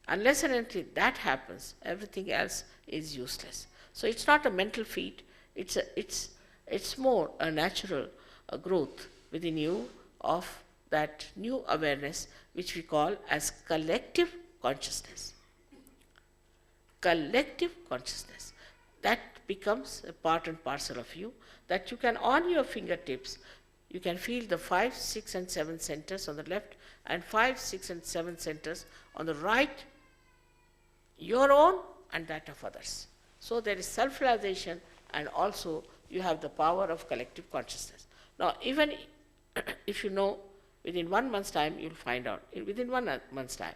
Unless and until that happens, everything else is useless. So it's not a mental feat, it's more a natural growth within you of that new awareness which we call as collective consciousness. Collective consciousness. That becomes a part and parcel of you, that you can on your fingertips, you can feel the 5, 6 and 7 centers on the left and 5, 6 and 7 centers on the right, your own and that of others. So there is self-realization and also you have the power of collective consciousness. Now even if you know within 1 month's time, you'll find out within 1 month's time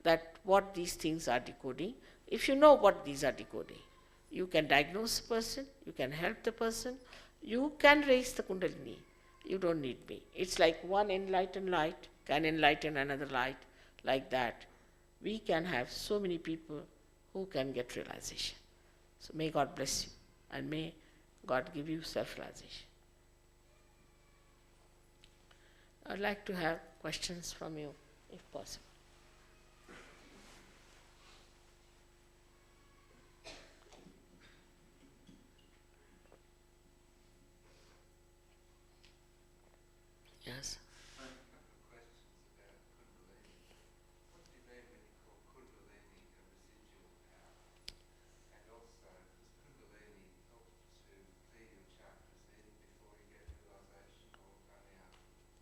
that what these things are decoding. If you know what these are decoding, you can diagnose the person, you can help the person, you can raise the Kundalini. You don't need me. It's like one enlightened light can enlighten another light, like that. We can have so many people who can get realization. So may God bless you and may God give you self-realization. I'd like to have questions from you, if possible. Yes. I have a couple of questions about Kundalini. What do you mean when you call Kundalini a residual power? And also, does Kundalini help to clear your chakras even before you get realization or only afterwards?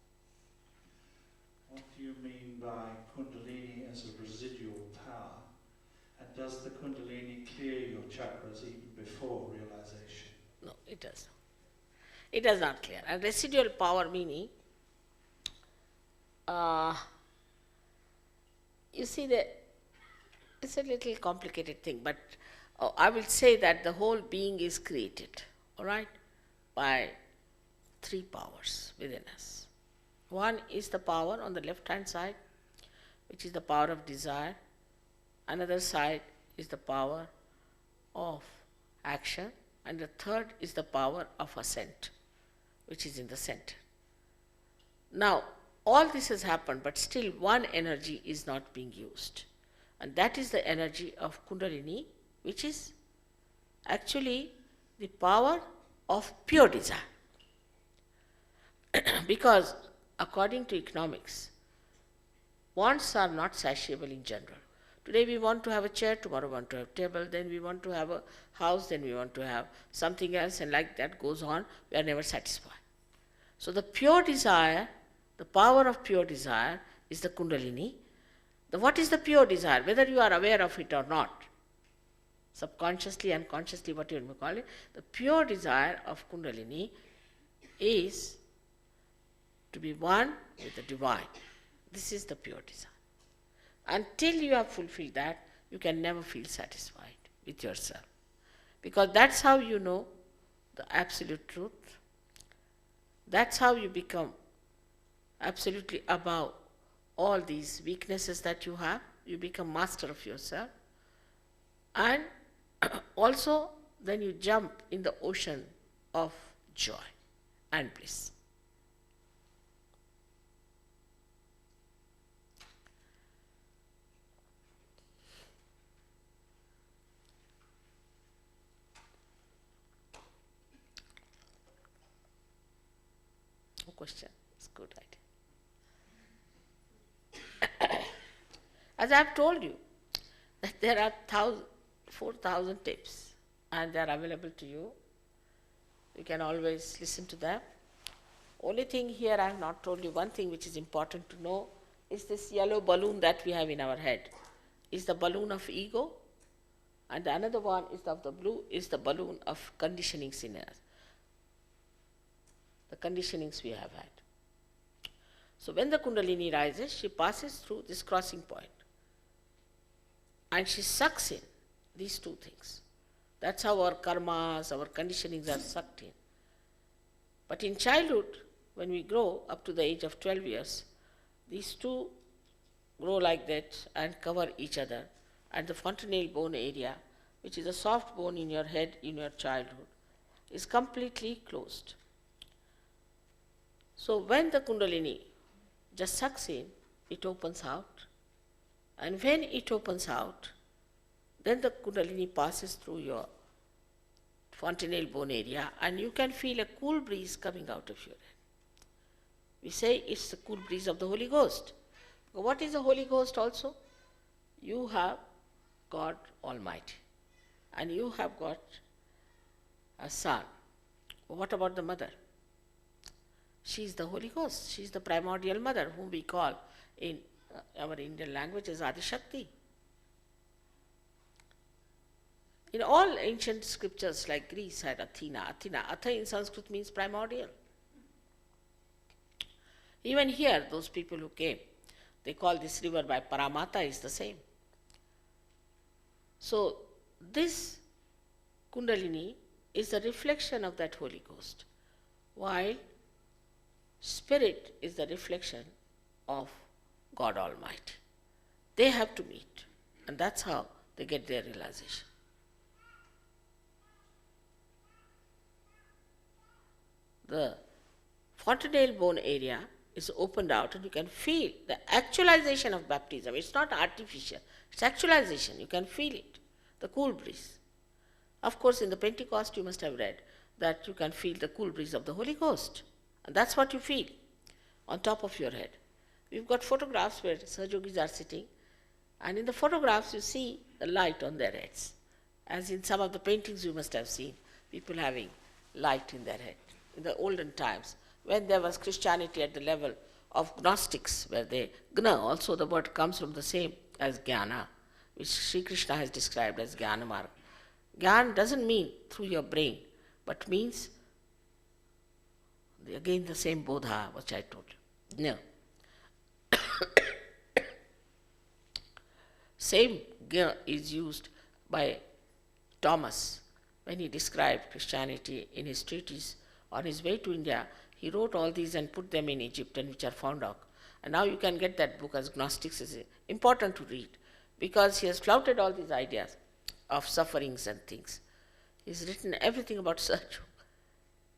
What do you mean by Kundalini as a residual power? And does the Kundalini clear your chakras even before realization? No, it does not. It does not clear. And residual power meaning, you see that it's a little complicated thing, but I will say that the whole being is created, all right, by 3 powers within us. One is the power on the left-hand side, which is the power of desire. Another side is the power of action. And the third is the power of ascent, which is in the center. Now, all this has happened, but still one energy is not being used. And that is the energy of Kundalini, which is actually the power of pure desire. Because according to economics, wants are not satiable in general. Today we want to have a chair, tomorrow we want to have a table, then we want to have a house, then we want to have something else, and like that goes on, we are never satisfied. So the pure desire, the power of pure desire is the Kundalini. What is the pure desire? Whether you are aware of it or not, subconsciously, unconsciously, what you may call it, the pure desire of Kundalini is to be one with the divine. This is the pure desire. Until you have fulfilled that, you can never feel satisfied with yourself. Because that's how you know the absolute truth. That's how you become absolutely above all these weaknesses that you have. You become master of yourself. And also, then you jump in the ocean of joy and bliss. No question. It's good idea. As I have told you, that there are 4,000 tapes and they are available to you. You can always listen to them. Only thing here I have not told you, one thing which is important to know is this yellow balloon that we have in our head is the balloon of ego, and the another one is of the blue is the balloon of conditionings in us, the conditionings we have had. So when the Kundalini rises, she passes through this crossing point and she sucks in these 2 things. That's how our karmas, our conditionings are sucked in. But in childhood, when we grow up to the age of 12 years, these 2 grow like that and cover each other, and the fontanelle bone area, which is a soft bone in your head in your childhood, is completely closed. So when the Kundalini just sucks in, it opens out And when it opens out, then the Kundalini passes through your fontanelle bone area and you can feel a cool breeze coming out of your head. We say it's the cool breeze of the Holy Ghost. What is the Holy Ghost also? You have God Almighty and you have got a son. What about the mother? She is the Holy Ghost. She is the primordial mother whom we call in our Indian language as Adi Shakti. In all ancient scriptures like Greece had Athena. Atha in Sanskrit means primordial. Even here, those people who came, they call this river by Paramata is the same. So this Kundalini is a reflection of that Holy Ghost, while Spirit is the reflection of God Almighty. They have to meet, and that's how they get their realization. The fontanelle bone area is opened out and you can feel the actualization of baptism. It's not artificial, it's actualization. You can feel it, the cool breeze. Of course, in the Pentecost you must have read that you can feel the cool breeze of the Holy Ghost. And that's what you feel on top of your head. We've got photographs where Sahajogis are sitting, and in the photographs you see the light on their heads. As in some of the paintings you must have seen, people having light in their head. In the olden times, when there was Christianity at the level of Gnostics, where they, Gna, also the word comes from the same as Jnana, which Sri Krishna has described as Jnana Marg. Jnana doesn't mean through your brain, but means, again the same Bodha which I told you. No. Same Jna is used by Thomas when he described Christianity in his treatise. On his way to India, he wrote all these and put them in Egypt, and which are found out. And now you can get that book as Gnostics. Is important to read because he has flouted all these ideas of sufferings and things. He's written everything about Sahajog.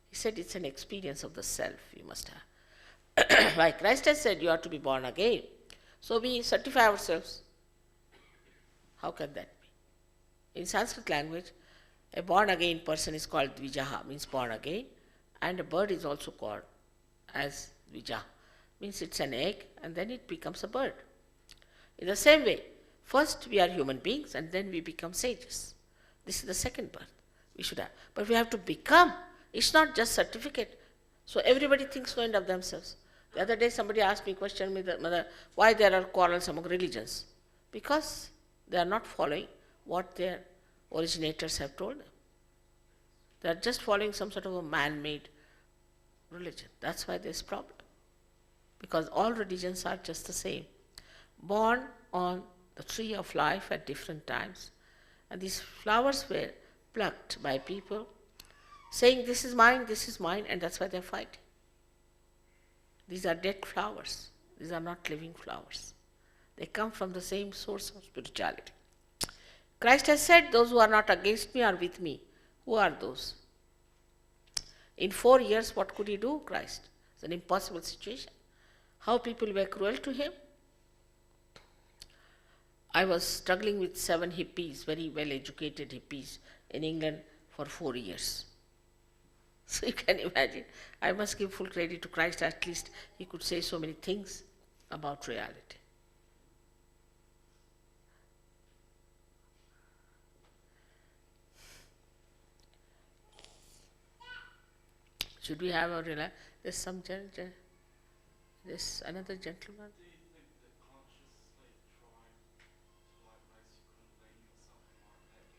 He said it's an experience of the self you must have. Like Christ has said, you are to be born again. So we certify ourselves. How can that be? In Sanskrit language, a born again person is called Dvijaha, means born again. And a bird is also called as Dvija, means it's an egg and then it becomes a bird. In the same way, first we are human beings and then we become sages. This is the second birth we should have. But we have to become. It's not just certificate. So everybody thinks so of themselves. The other day somebody asked me, questioned me, Mother, why there are quarrels among religions? Because they are not following what their originators have told them. They are just following some sort of a man-made religion. That's why there's problem. Because all religions are just the same. Born on the tree of life at different times. And these flowers were plucked by people saying, this is mine, and that's why they're fighting. These are dead flowers. These are not living flowers. They come from the same source of spirituality. Christ has said, those who are not against me are with me. Who are those? In 4 years, what could he do, Christ? It's an impossible situation. How people were cruel to him. I was struggling with 7 hippies, very well-educated hippies in England for 4 years. So you can imagine, I must give full credit to Christ, at least he could say so many things about reality. Should we have a relax? There's some there's another gentleman. Do you think that consciously trying to like raise your kundalini or something like that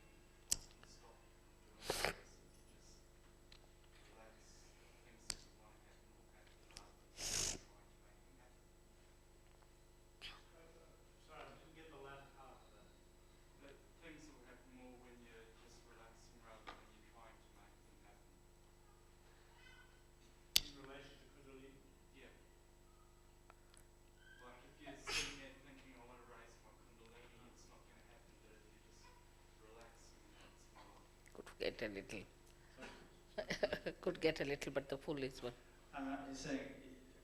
can stop you from doing this if you just relax things that you want to happen will happen rather than trying to make them happen? Sorry, I didn't get the last half of that. That things will happen more when you're just relaxing rather than you're trying to make them happen. In relation to Kundalini? Yeah. Like if you're sitting there thinking, I want to raise my kundalini, it's not going to happen, but if you're just relaxing, it's more. Could get a little. Could get a little, but the full is one. He's saying,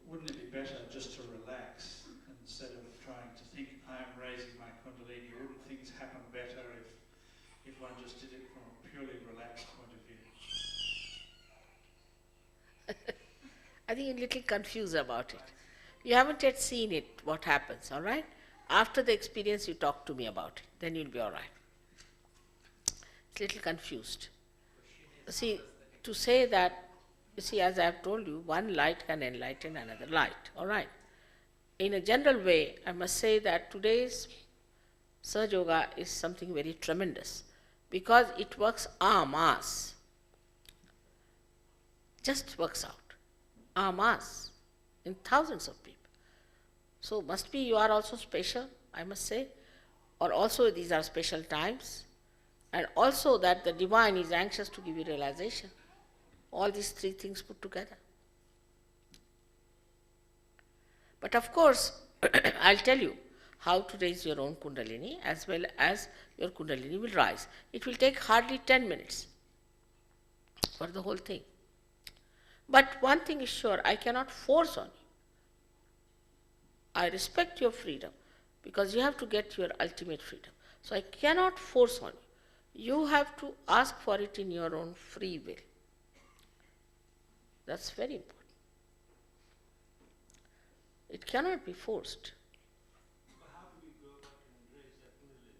wouldn't it be better just to relax instead of trying to think, I am raising my Kundalini. Wouldn't things happen better if one just did it from a purely relaxed point of view? I think you're a little confused about it. You haven't yet seen it, what happens, all right? After the experience, you talk to me about it. Then you'll be all right. It's a little confused. See, to say that, you see, as I have told you, one light can enlighten another light, all right? In a general way, I must say that today's Sahaja Yoga is something very tremendous because it works en masse. Just works out en masse in thousands of people. So must be you are also special, I must say, or also these are special times, and also that the divine is anxious to give you realization. All these three things put together. But of course, I'll tell you how to raise your own Kundalini as well as your Kundalini will rise. It will take hardly 10 minutes for the whole thing. But one thing is sure, I cannot force on you. I respect your freedom because you have to get your ultimate freedom. So I cannot force on you. You have to ask for it in your own free will. That's very important. It cannot be forced. But how do we go back and raise that Kundalini?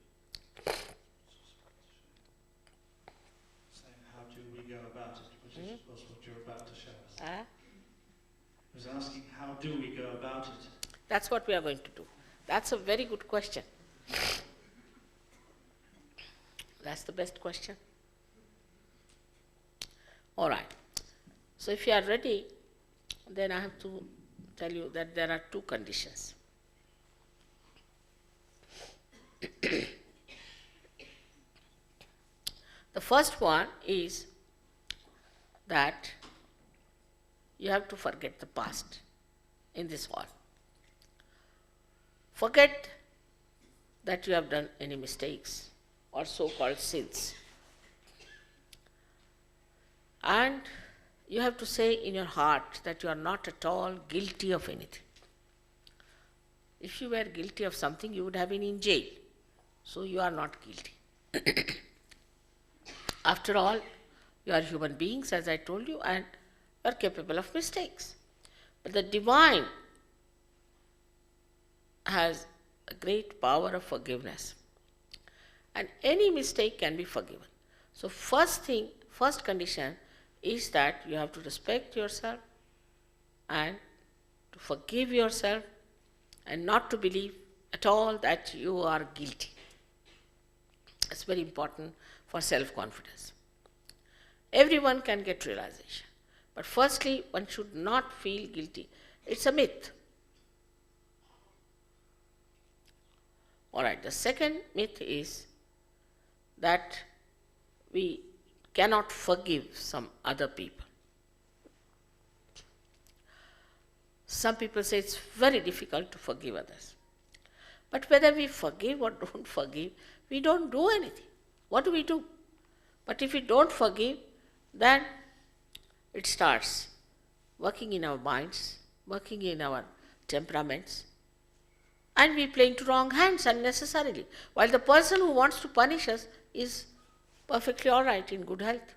Saying how do we go about it, which is was what you're about to show us. I was asking how do we go about it? That's what we are going to do. That's a very good question. That's the best question. All right. So if you are ready, then I have to tell you that there are two conditions. The first one is that you have to forget the past in this hall. Forget that you have done any mistakes or so-called sins. And you have to say in your heart that you are not at all guilty of anything. If you were guilty of something, you would have been in jail. So you are not guilty. After all, you are human beings, as I told you, and you are capable of mistakes. But the divine has a great power of forgiveness. And any mistake can be forgiven. So first condition is that you have to respect yourself and to forgive yourself and not to believe at all that you are guilty. It's very important for self-confidence. Everyone can get realization. But firstly, one should not feel guilty. It's a myth. All right, the second myth is that we cannot forgive some other people. Some people say it's very difficult to forgive others. But whether we forgive or don't forgive, we don't do anything. What do we do? But if we don't forgive, then it starts working in our minds, working in our temperaments, and we play into wrong hands unnecessarily, while the person who wants to punish us is perfectly all right, in good health.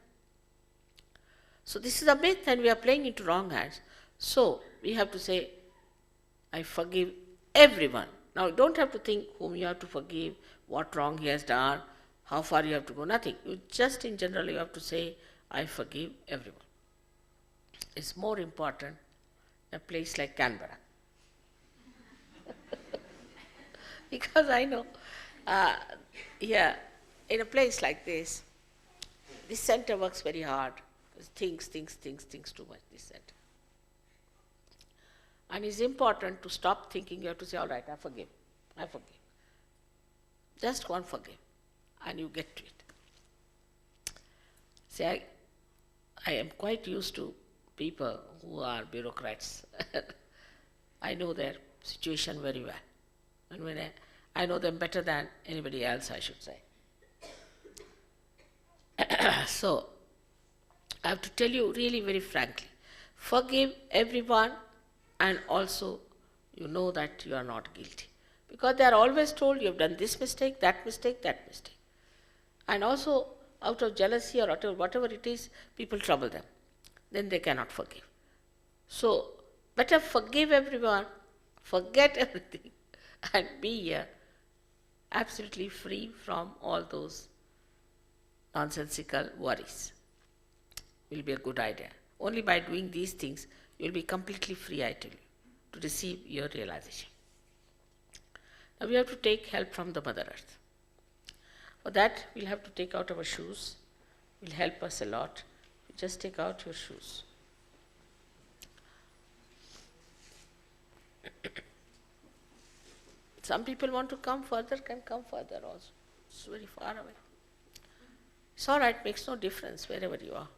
So this is a myth and we are playing into wrong hands. So we have to say, I forgive everyone. Now you don't have to think whom you have to forgive, what wrong he has done, how far you have to go, nothing. You just in general you have to say, I forgive everyone. It's more important in a place like Canberra. Because I know, in a place like this center works very hard. Thinks too much, this center. And it's important to stop thinking. You have to say, all right, I forgive. Just go and forgive, and you get to it. See, I am quite used to people who are bureaucrats. I know their situation very well. And when I know them better than anybody else, I should say. So, I have to tell you really very frankly, forgive everyone and also you know that you are not guilty. Because they are always told you have done this mistake, that mistake, that mistake. And also, out of jealousy or whatever it is, people trouble them. Then they cannot forgive. So, better forgive everyone, forget everything, and be here absolutely free from all those nonsensical worries. Will be a good idea. Only by doing these things, you will be completely free, I tell you, to receive your realization. Now we have to take help from the Mother Earth. For that, we'll have to take out our shoes. It will help us a lot. You just take out your shoes. Some people want to come further, can come further also. It's very far away. It's all right, makes no difference wherever you are.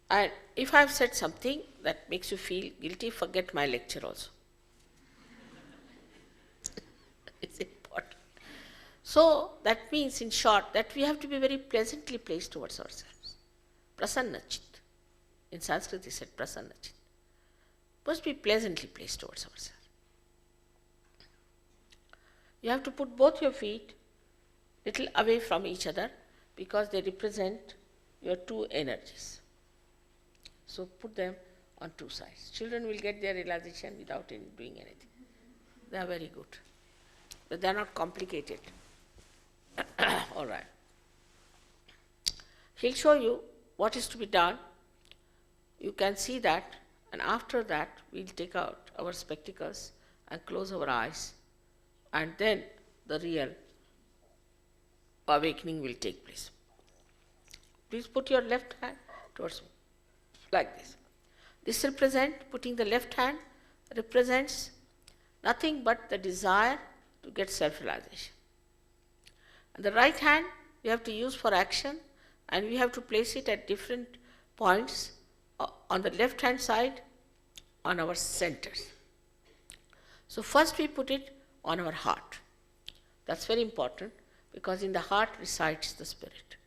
And if I have said something that makes you feel guilty, forget my lecture also. It's important. So that means, in short, that we have to be very pleasantly placed towards ourselves. Prasannachit. In Sanskrit, he said prasannachit. Must be pleasantly placed towards ourselves. You have to put both your feet little away from each other because they represent your two energies. So put them on two sides. Children will get their realization without doing anything. They are very good. But they are not complicated. All right. He'll show you what is to be done. You can see that, and after that we'll take out our spectacles and close our eyes, and then the real awakening will take place. Please put your left hand towards me, like this. This putting the left hand represents nothing but the desire to get self-realization. And the right hand we have to use for action, and we have to place it at different points on the left hand side on our centers. So first we put it on our heart. That's very important because in the heart resides the spirit.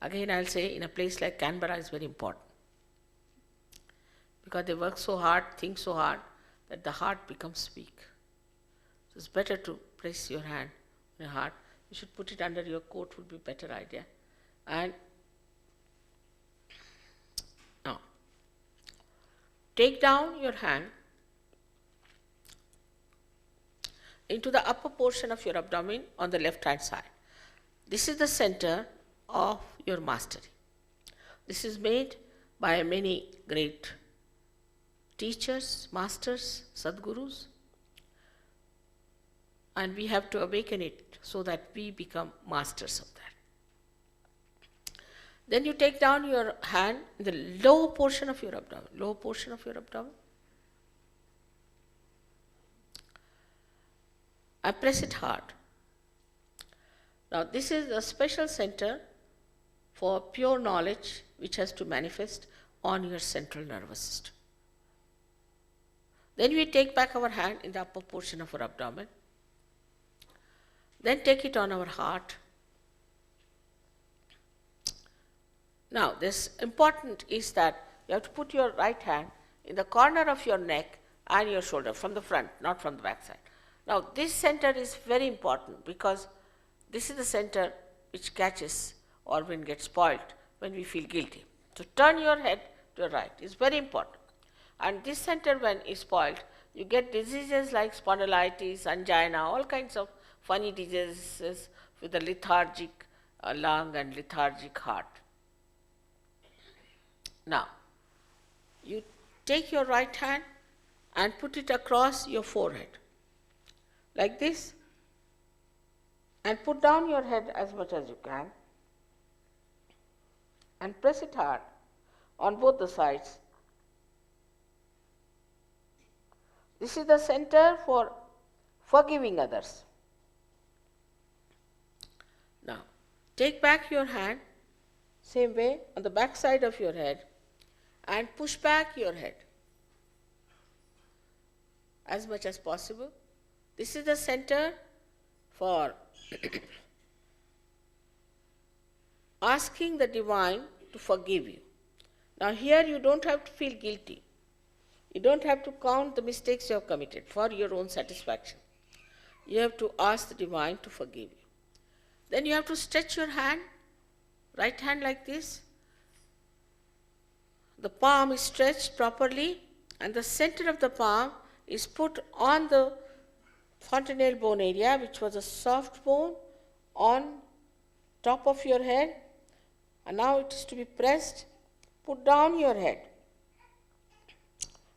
Again, I'll say in a place like Canberra is very important because they work so hard, think so hard that the heart becomes weak. So it's better to place your hand on your heart. You should put it under your coat, would be a better idea. And now, take down your hand into the upper portion of your abdomen on the left hand side. This is the center of your mastery. This is made by many great teachers, masters, sadgurus, and we have to awaken it so that we become masters of that. Then you take down your hand in the lower portion of your abdomen, and press it hard. Now this is a special center for pure knowledge which has to manifest on your central nervous system. Then we take back our hand in the upper portion of our abdomen. Then take it on our heart. Now this important is that you have to put your right hand in the corner of your neck and your shoulder, from the front, not from the back side. Now this center is very important because this is the center which catches or when gets spoiled when we feel guilty. So turn your head to the right. It's very important. And this center when is spoiled, you get diseases like spondylitis, angina, all kinds of funny diseases with a lethargic lung and lethargic heart. Now, you take your right hand and put it across your forehead, like this, and put down your head as much as you can, and press it hard on both the sides. This is the center for forgiving others. Now, take back your hand, same way, on the back side of your head, and push back your head as much as possible. This is the center for asking the divine to forgive you. Now here you don't have to feel guilty. You don't have to count the mistakes you have committed for your own satisfaction. You have to ask the divine to forgive you. Then you have to stretch your hand, right hand like this. The palm is stretched properly and the center of the palm is put on the fontanelle bone area, which was a soft bone, on top of your head. And now it is to be pressed. Put down your head.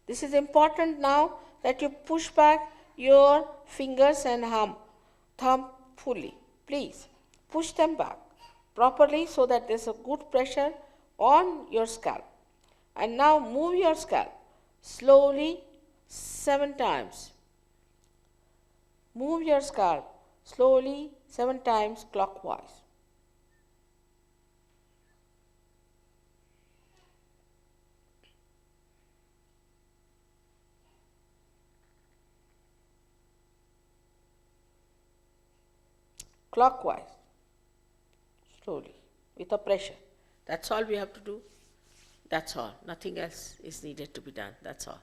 This is important now that you push back your fingers and thumb fully. Please push them back properly so that there is a good pressure on your scalp. And now move your scalp slowly 7 times. Move your scalp slowly 7 times clockwise. Clockwise, slowly, with a pressure. That's all we have to do. That's all. Nothing else is needed to be done. That's all.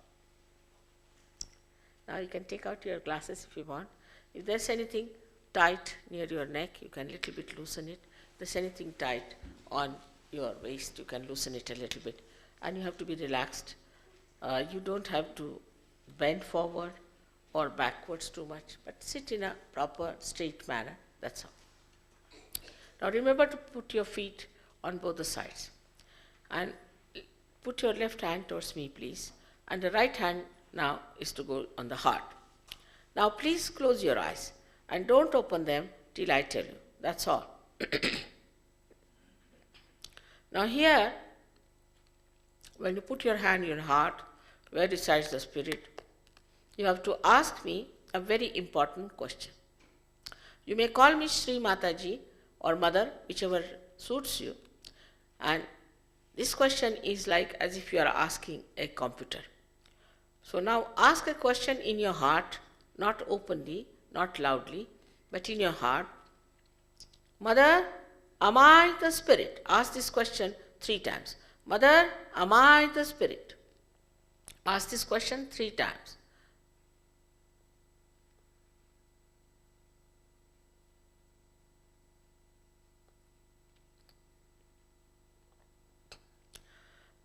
Now you can take out your glasses if you want. If there's anything tight near your neck, you can a little bit loosen it. If there's anything tight on your waist, you can loosen it a little bit. And you have to be relaxed. You don't have to bend forward or backwards too much, but sit in a proper straight manner. That's all. Now remember to put your feet on both the sides. And put your left hand towards me, please. And the right hand now is to go on the heart. Now please close your eyes and don't open them till I tell you. That's all. Now here, when you put your hand in your heart, where resides the spirit, you have to ask me a very important question. You may call me Sri Mataji or Mother, whichever suits you. And this question is like as if you are asking a computer. So now ask a question in your heart, not openly, not loudly, but in your heart. Mother, am I the spirit? Ask this question 3 times. Mother, am I the spirit? Ask this question 3 times.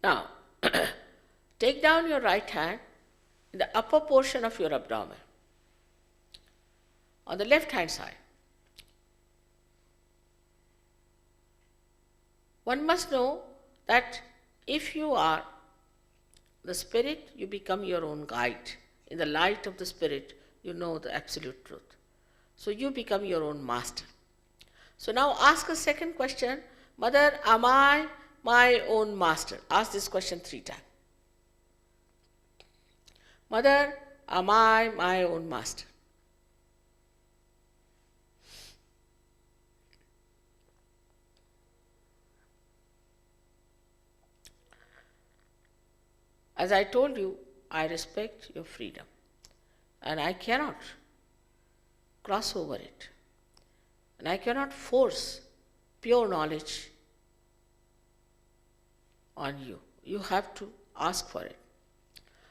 Now, take down your right hand in the upper portion of your abdomen, on the left hand side. One must know that if you are the spirit, you become your own guide. In the light of the spirit, you know the absolute truth. So you become your own master. So now ask a second question. Mother, am I my own master? Ask this question 3 times. Mother, am I my own master? As I told you, I respect your freedom and I cannot cross over it. And I cannot force pure knowledge on you. You have to ask for it.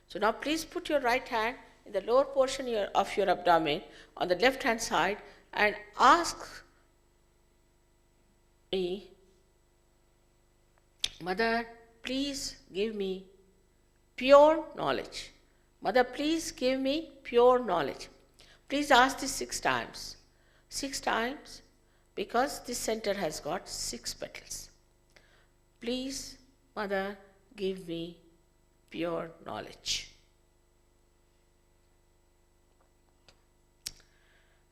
So now please put your right hand in the lower portion of your abdomen on the left hand side and ask me, Mother, please give me pure knowledge. Mother, please give me pure knowledge. Please ask this 6 times. 6 times because this center has got 6 petals. Please, Mother, give me pure knowledge.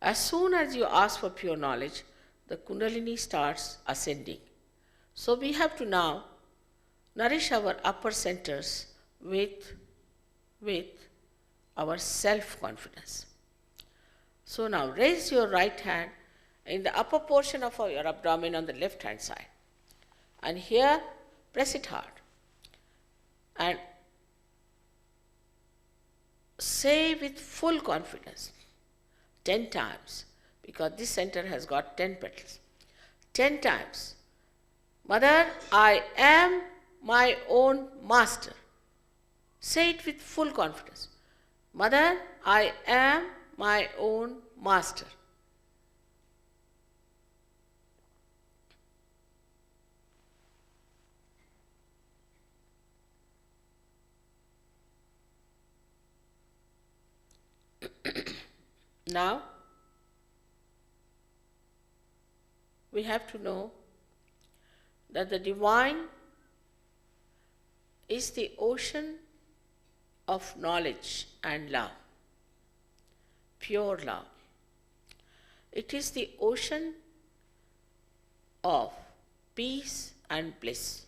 As soon as you ask for pure knowledge, the Kundalini starts ascending. So we have to now nourish our upper centers with our self-confidence. So now raise your right hand in the upper portion of your abdomen on the left hand side. And here, press it hard. And say with full confidence, 10 times, because this center has got 10 petals. 10 times. Mother, I am my own master. Say it with full confidence. Mother, I am my own master. Now, we have to know that the divine is the ocean of knowledge and love, pure love. It is the ocean of peace and bliss.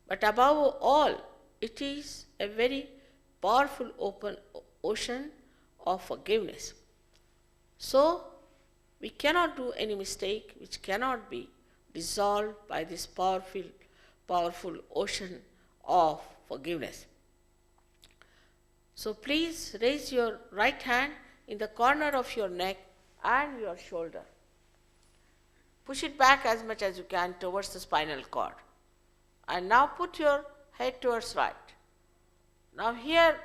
But above all, it is a very powerful open ocean of forgiveness. So, we cannot do any mistake which cannot be dissolved by this powerful ocean of forgiveness. So please raise your right hand in the corner of your neck and your shoulder. Push it back as much as you can towards the spinal cord. And now put your head towards right. Now here,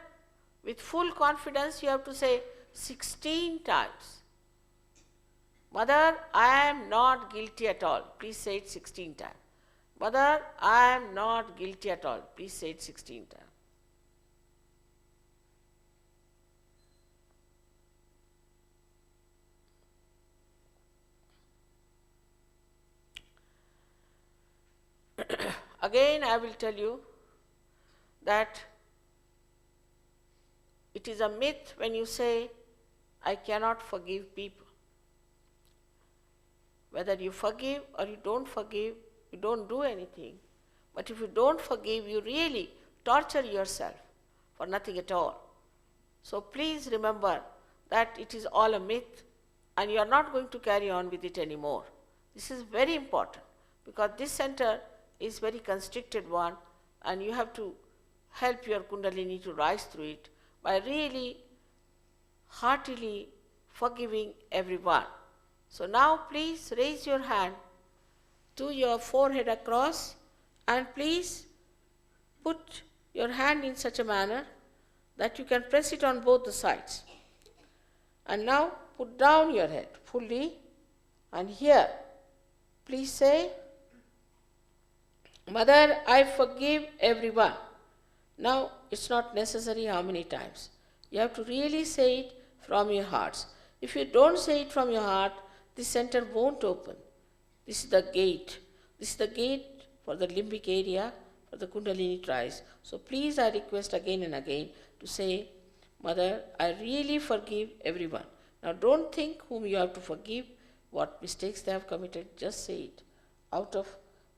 with full confidence, you have to say 16 times. Mother, I am not guilty at all. Please say it 16 times. Mother, I am not guilty at all. Please say it 16 times. Again, I will tell you that it is a myth when you say, I cannot forgive people. Whether you forgive or you don't forgive, you don't do anything. But if you don't forgive, you really torture yourself for nothing at all. So please remember that it is all a myth and you are not going to carry on with it anymore. This is very important because this center is very constricted one and you have to help your Kundalini to rise through it by really heartily forgiving everyone. So now please raise your hand to your forehead across and please put your hand in such a manner that you can press it on both the sides. And now put down your head fully and here please say, Mother, I forgive everyone. Now it's not necessary how many times. You have to really say it from your hearts. If you don't say it from your heart, this center won't open. This is the gate. This is the gate for the limbic area, for the Kundalini to rise. So please, I request again and again to say, Mother, I really forgive everyone. Now don't think whom you have to forgive, what mistakes they have committed. Just say it out of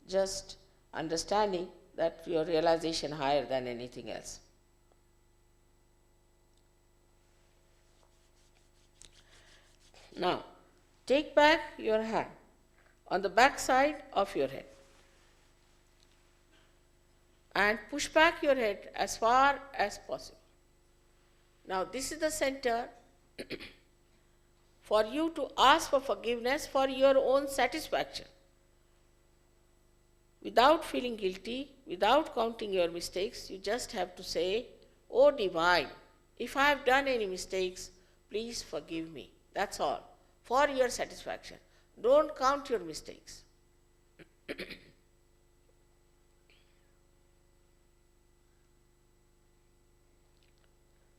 just understanding that your realization higher than anything else. Now, take back your hand on the back side of your head and push back your head as far as possible. Now, this is the center for you to ask for forgiveness for your own satisfaction. Without feeling guilty, without counting your mistakes, you just have to say, Oh Divine, if I have done any mistakes, please forgive me. That's all. For your satisfaction. Don't count your mistakes.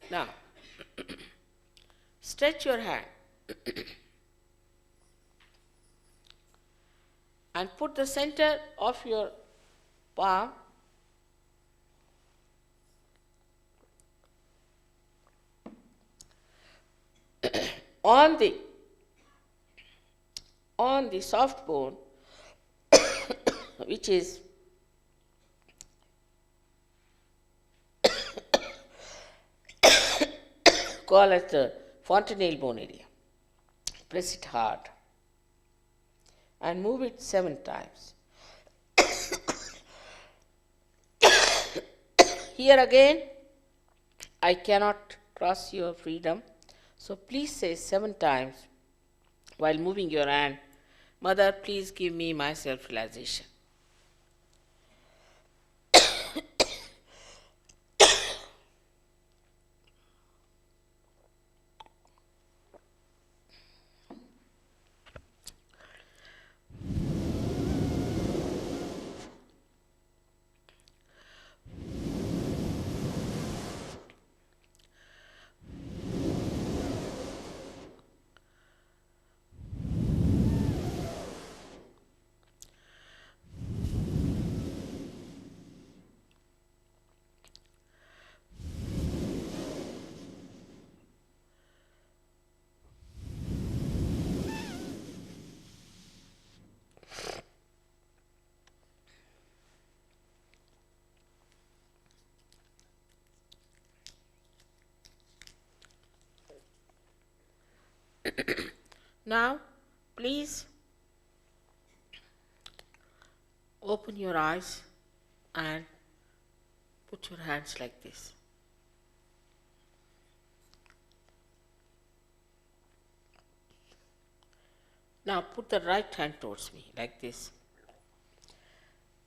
Now, stretch your hand and put the center of your palm on the soft bone which is called as the fontanelle bone area. Press it hard and move it 7 times. Here again, I cannot cross your freedom, so please say 7 times, while moving your hand, Mother, please give me my self-realization. Now, please open your eyes and put your hands like this. Now put the right hand towards me like this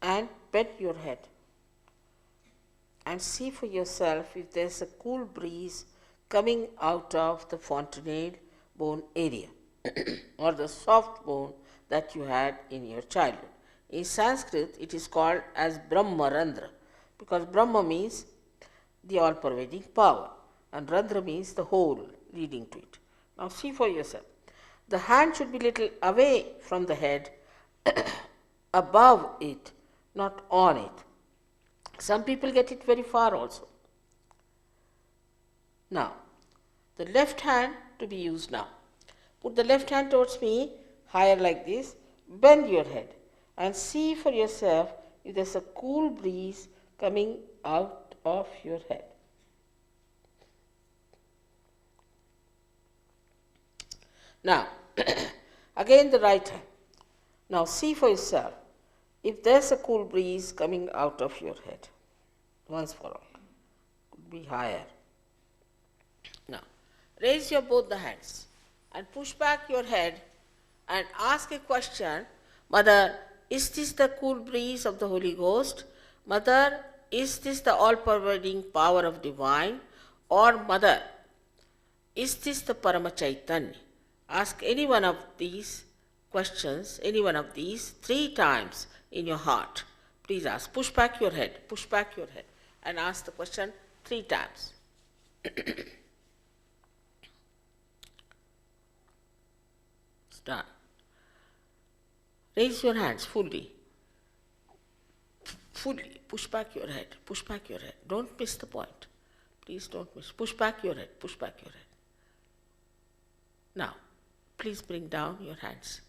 and bend your head and see for yourself if there's a cool breeze coming out of the fontanelle bone area or the soft bone that you had in your childhood. In Sanskrit, it is called as Brahma Randra because Brahma means the all-pervading power and Randra means the hole leading to it. Now see for yourself. The hand should be little away from the head, above it, not on it. Some people get it very far also. Now, the left hand to be used now. Put the left hand towards me, higher like this, bend your head and see for yourself if there's a cool breeze coming out of your head. Now, again the right hand. Now see for yourself if there's a cool breeze coming out of your head. Once for all. Could be higher. Now, raise your both the hands and push back your head and ask a question. Mother, is this the cool breeze of the Holy Ghost? Mother, is this the all-pervading power of divine? Or Mother, is this the Parama Chaitanya? Ask any one of these questions, any one of these 3 times in your heart. Please ask. Push back your head and ask the question 3 times. Start. Raise your hands fully. Fully. Push back your head. Don't miss the point. Please don't miss. Push back your head. Now, please bring down your hands.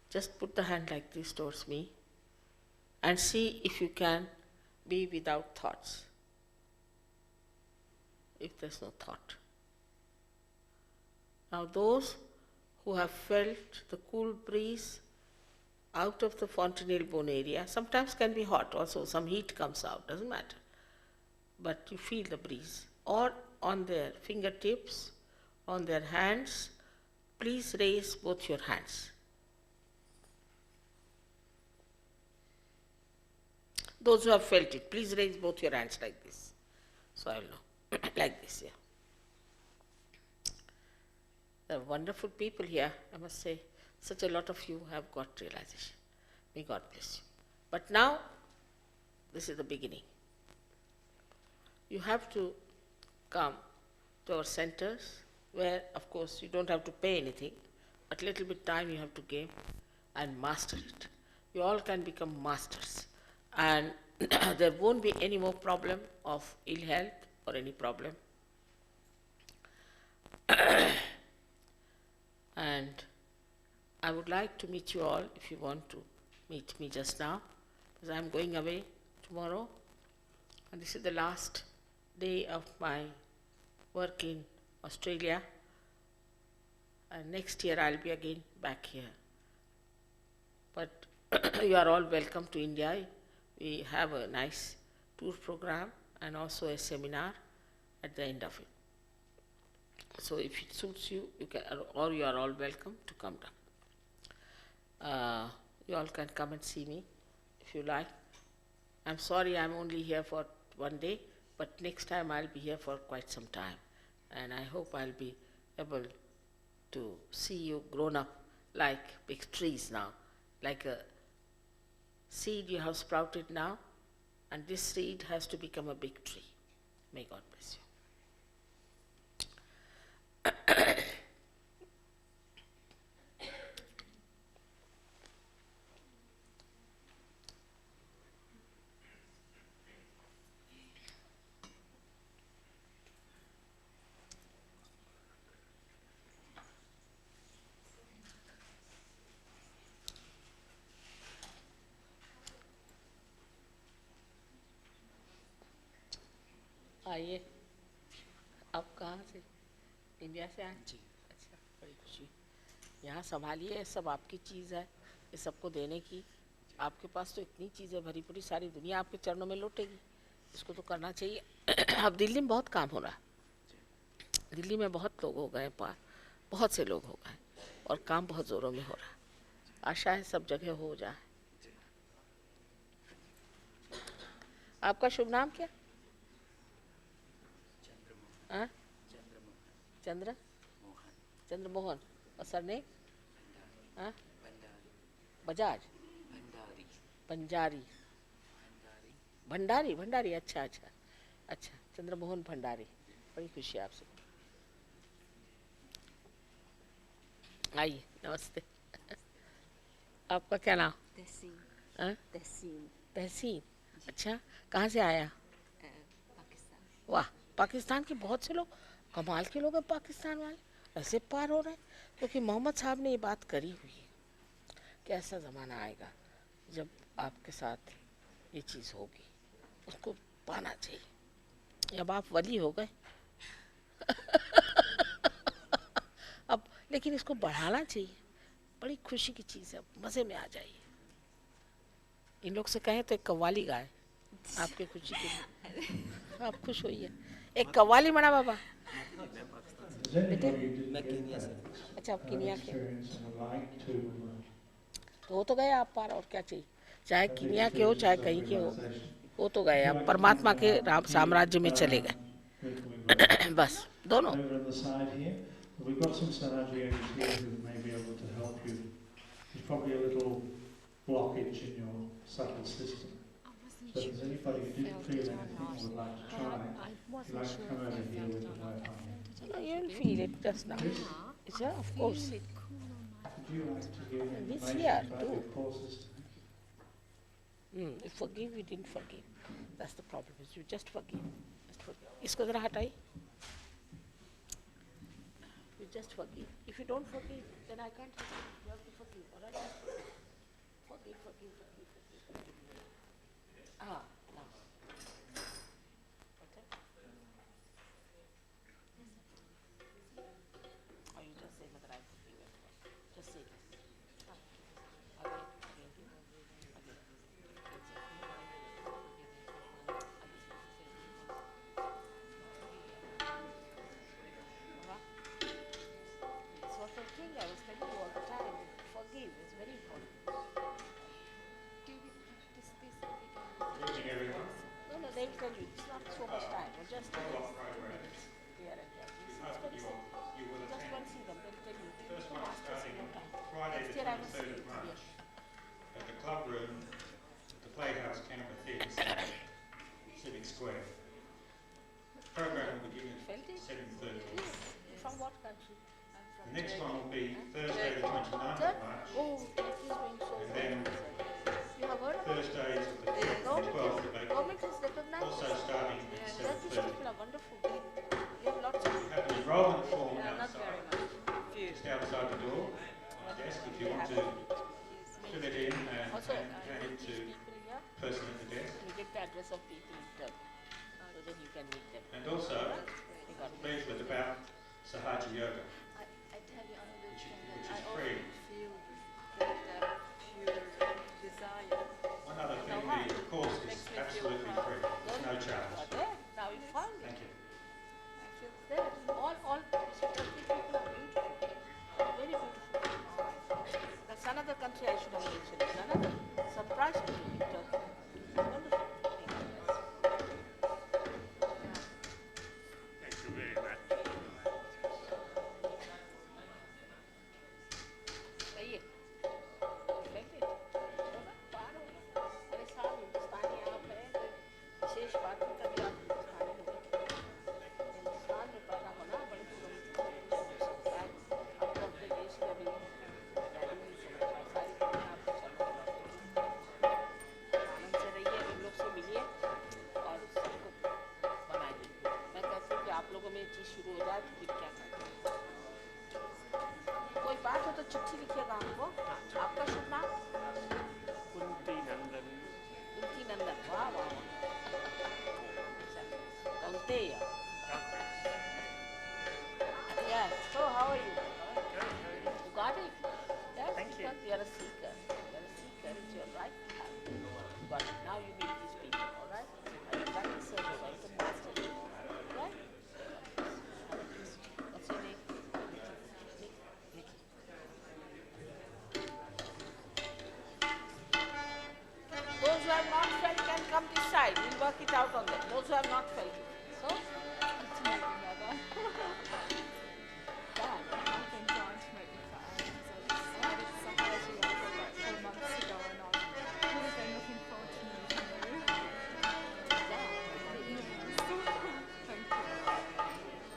Just put the hand like this towards me and see if you can be without thoughts. If there's no thought. Now those who have felt the cool breeze out of the fontanelle bone area, sometimes can be hot also, some heat comes out, doesn't matter. But you feel the breeze. Or on their fingertips, on their hands, please raise both your hands. Those who have felt it, please raise both your hands like this. So I will know. Like this, yeah. There are wonderful people here, I must say. Such a lot of you have got realization. May God bless you. But now, this is the beginning. You have to come to our centers where, of course, you don't have to pay anything, but little bit time you have to give and master it. You all can become masters. And there won't be any more problem of ill health or any problem. And I would like to meet you all if you want to meet me just now, because I am going away tomorrow, and this is the last day of my work in Australia, and next year I'll be again back here. But you are all welcome to India. We have a nice tour program and also a seminar at the end of it. So if it suits you, you can, or you are all welcome to come down. You all can come and see me if you like. I'm sorry I'm only here for one day, but next time I'll be here for quite some time. And I hope I'll be able to see you grown up like big trees now, like a seed you have sprouted now, and this seed has to become a big tree. May God bless you. आइए, आप कहाँ से? India से आए? जी। अच्छा, बड़ी खुशी। यहाँ संभालिए, ये सब आपकी चीज़ है, ये सबको देने की। आपके पास तो इतनी चीज़ें भरी पूरी, सारी दुनिया आपके चरणों में लौटेगी। इसको तो करना चाहिए। अब दिल्ली में बहुत काम हो रहा है। दिल्ली में बहुत लोग हो गए पार, बहुत से लोग हो गए, और काम बहुत ज़ोरों में हो रहा है। आशा है सब जगह हो जाए। आपका शुभ नाम क्या? हाँ? चंद्र मोहन। और सरनेम? हाँ? बजाज? भंडारी। अच्छा। चंद्र मोहन भंडारी, बड़ी खुशी है आपसे। आइए, नमस्ते। आपका क्या नाम? तहसीन। अच्छा, कहाँ से आया? पाकिस्तान। वाह, पाकिस्तान के बहुत से लोग, कमाल के लोग हैं पाकिस्तान वाले, ऐसे पार हो रहे हैं। क्योंकि मोहम्मद साहब ने ये बात करी हुई है कि ऐसा ज़माना आएगा जब आपके साथ ये चीज़ होगी, उसको पाना चाहिए। अब आप वली हो गए अब लेकिन इसको बढ़ाना चाहिए, बड़ी खुशी की चीज़ है, मज़े में आ जाइए। इन लोग से कहें तो एक कव्वाली गाए आपके खुशी के लिए, आप खुश होइए। एक कव्वाली बना बाबा। बेटे, मैं कीनिया से। अच्छा, आप कीनिया के, तो हो तो गए आप पार, और क्या चाहिए? चाहे कीनिया के हो चाहे कहीं के हो तो गए आप, परमात्मा के राम साम्राज्य में चले गए। बस दोनों। We've got some San Adrianos here who may be able to help you. There's probably a little blockage in your subtle system. So if there's anybody who didn't feel anything or would like to try, if you'd like to come over here with the right hand. No, you'll feel it just now. It's, yeah, of course. Would you like to give This information here about too. your courses? You forgive, you didn't forgive. That's the problem. Is you just forgive. इसको जरा हटाइए. You just forgive. If you don't forgive, then I can't help you. You have to forgive. All right? Forgive. Ah, now. Okay. Or you just say that I forgive it. Just say this. Again. It's what I think I was telling you all the time. Forgive is very important. Evening, everyone. No, they will tell you. It's not so much time. It's just here and there. It's very simple. You will Just attend go and see them. They'll tell you. first "Oh, one master, starting no time." Friday Next the year I will 23rd see of it. March Yes. at the club room at the Playhouse Canberra Theatre Centre, Civic Square. The program will begin Felt at it? 7:30. Yes. From what country? The next one will be Thursday the 29th of March, Oh, that is going so and well. then You have heard about it? Thursdays of the 5th and 12th of April, Government has recognized also this. starting at Turkish 7:30. people are wonderful. They have lots of. We have an enrolment form Not outside, very much. just outside the door on the desk if you want to fill it in and Also, hand it to people here, the person at the desk. you get the address of people in Turkey. So then you can meet them. And also They got a leaflet about Sahaja Yoga, I tell you another which thing is that I free. often feel that pure desire. One other thing, the course is absolutely free. There's no charge. Are there? Now you found it. Thank you. I It's there. All Turkish people are beautiful. Very beautiful. That's another country I should have mentioned. It's another surprise to me, Turkey. It's wonderful. Thank you very much. सही है Perfect it. होगा, पार होगा। अरे साहब हिंदुस्तानी आप हैं तो विशेष बात है तभी आप हिंदुस्तानी हो हिंदुस्तान में पैदा होना बड़ी संस्कार आपको अपने देश की अभी वैल्यू नहीं समझ पाए सारी दुनिया आपको चलो आनंद से रहिए हम लोग से मिलिए और सबको बनाइए मैं कहती हूँ कि आप लोगों में ये चीज़ शुरू हो जाए तो फिर क्या करते हैं कोई बात हो तो चिट्ठी लिखिएगा हमको आपका शुभ नाम Kunti Nandan. कुंती नंदन वाह वाह Kaunteya yeah so how are you you got it yes Thank you. because you are a seeker it's your right to have it you got it now you meet these people all right and you practice your right to master it right what's your name Nikki Those who have not felt can come this side. We'll work it out on them. Those who have not felt it. So, yeah. I've been trying to make me fat because I decided to Sahara like 4 months ago and I would have been looking forward to meeting you. Thank you.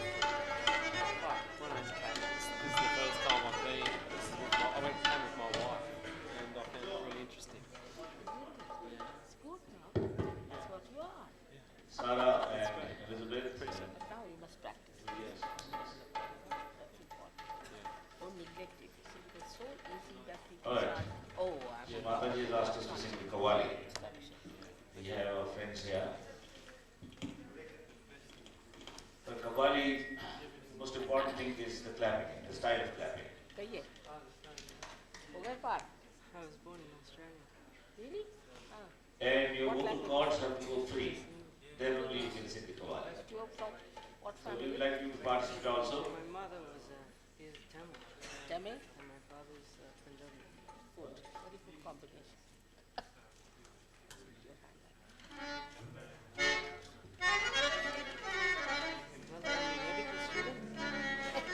Hi, my name's Kat. This is the first time I've been. I went home with my wife and I found it really interesting. It's good now. That's what you are. Sarah and Elizabeth. But now you must practice. Yes. That's important. Don't neglect it. You see, it's so easy that people All right. start, oh, I'm Yeah, Mataji has asked us to sing the Kawali. establishing. We have our friends here. The Kawali, most important thing is the clapping, the style of clapping. कहिए हो गए पार I was born in Australia. really हाँ And your What vocal language? cords have to go free. Then only you can sing the Kawali. but you are from what So we family would like you to participate also. My mother was is Tamil, Tamil and my father is Punjabi. good very good combination Put your hand like Mother, I'm a medical student. that.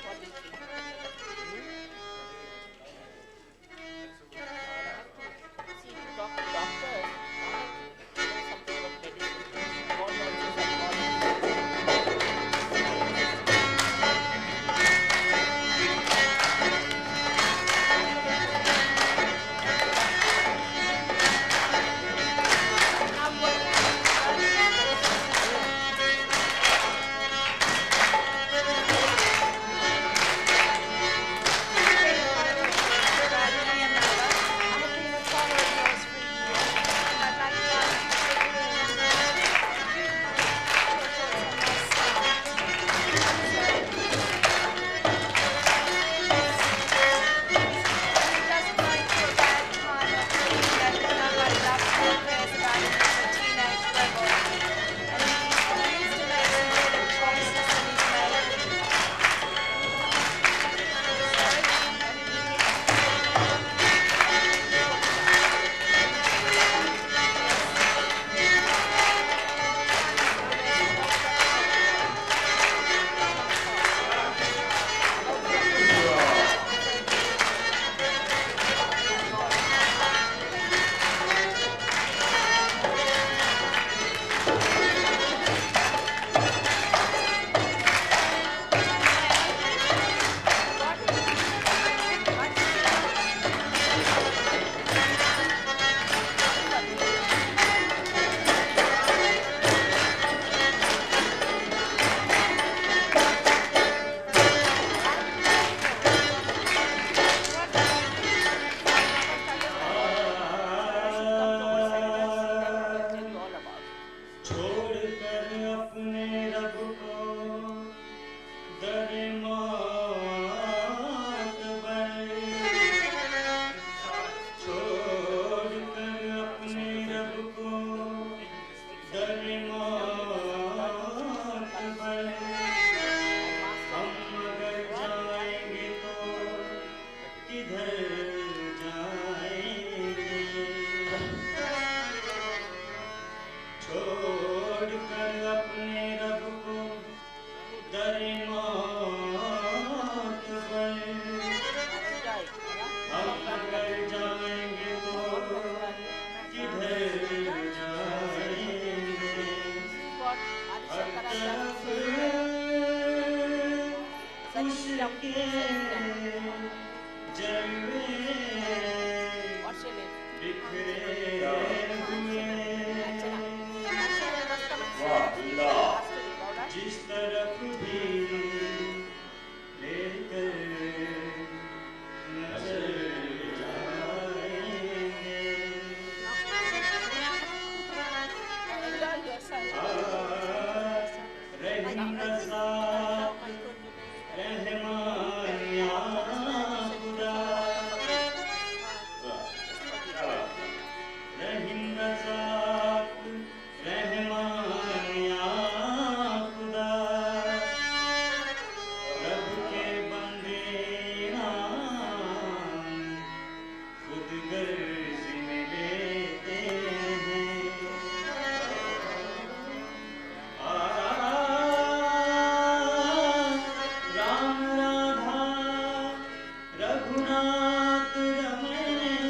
What do you think see to talk to doctors know something about medicine God also psychology रहीम रज़ाक़ रहमान या खुदा रब के बंदे नाम खुद गर्ज में लेते हैं राम राधा रघुनाथ रमैया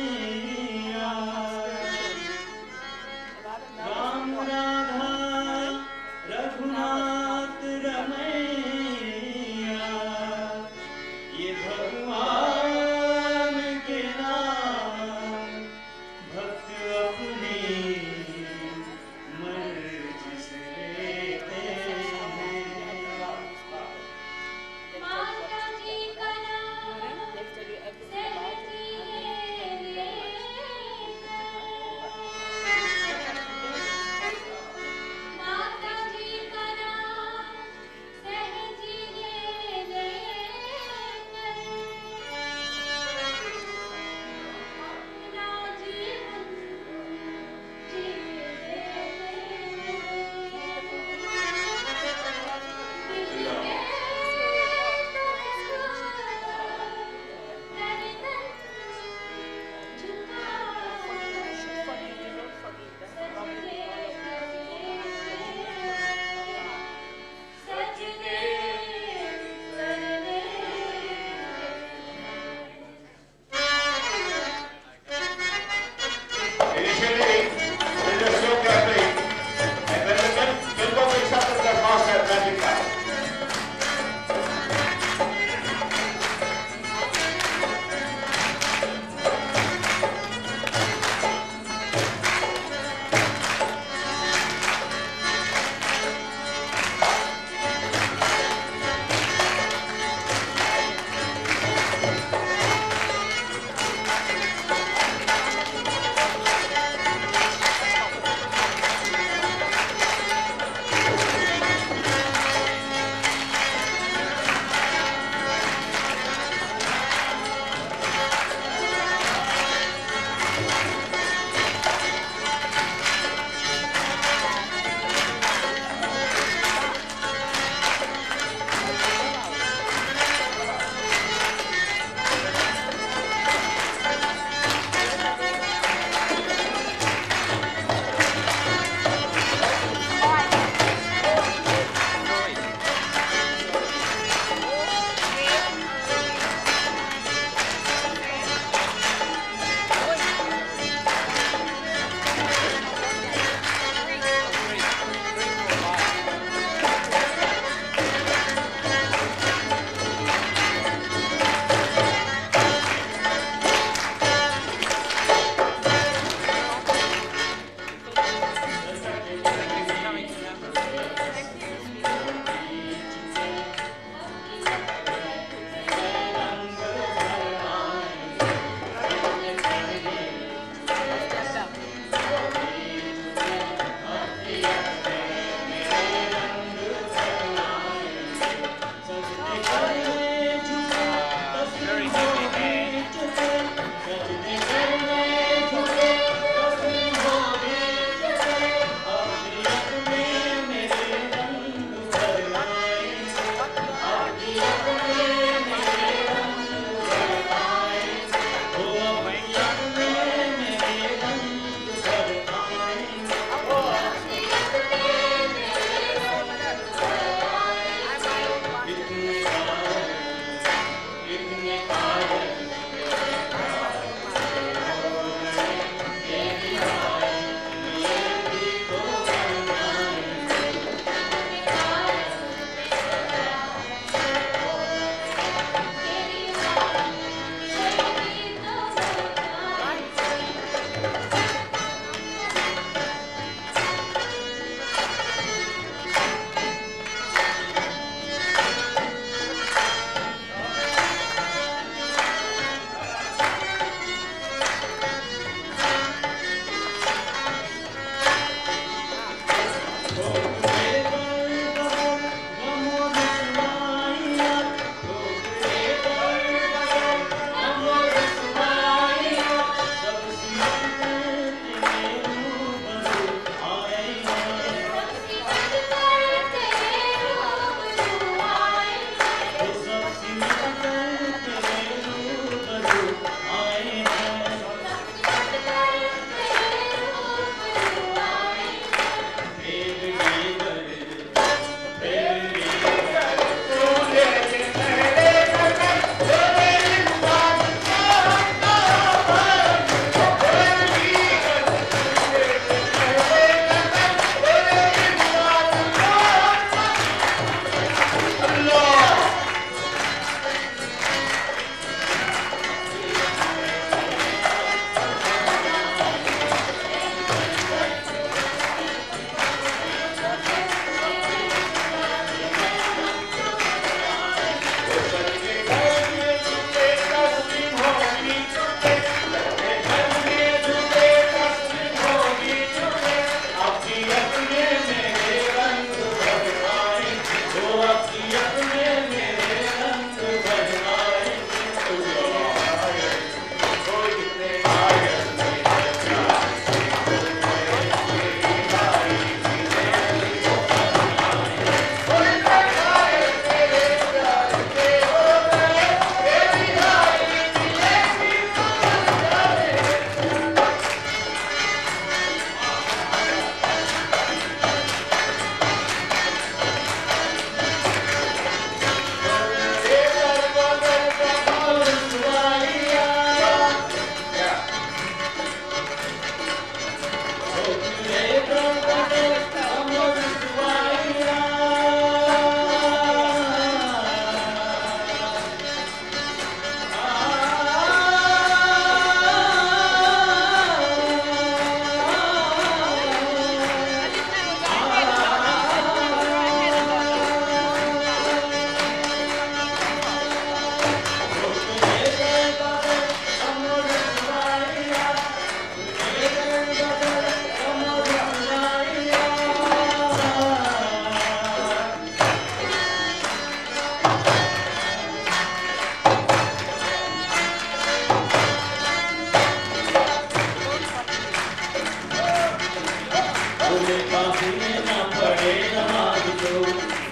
बोले फांसी में ना पड़े नमाज तो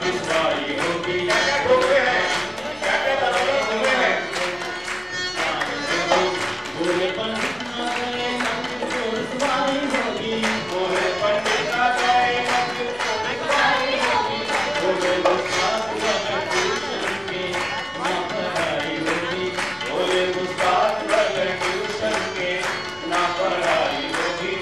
रुसवाई होगी बोले पंडित ना गए मंदिर तो रुसवाई होगी बोले पंडित ना गए मंदिर तो रुसवाई होगी बोले उस्ताद वगैरह ट्यूशन के ना पढ़ाई होगी बोले उस्ताद वगैरह ट्यूशन के ना पढ़ाई होगी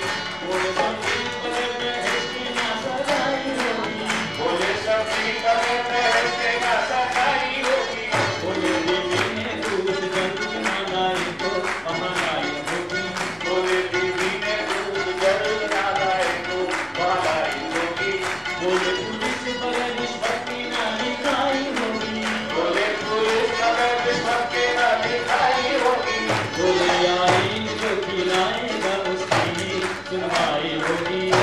बोले संगीत वगैरह बहस की ना सगाई होगी बोले संगीत वगैरह बहस की ना सगाई होगी बोले बीवी ने दूध जग ना लाई तो महानाई होगी बोले बीवी ने दूध जग ना लाई तो महानाई होगी बोले पुलिस बगैर रिश्वत की ना लिखाई होगी बोले पुलिस बगैर रिश्वत की ना लिखाई होगी बोले आईन जो खिलाएगा उसकी सुनवाई होगी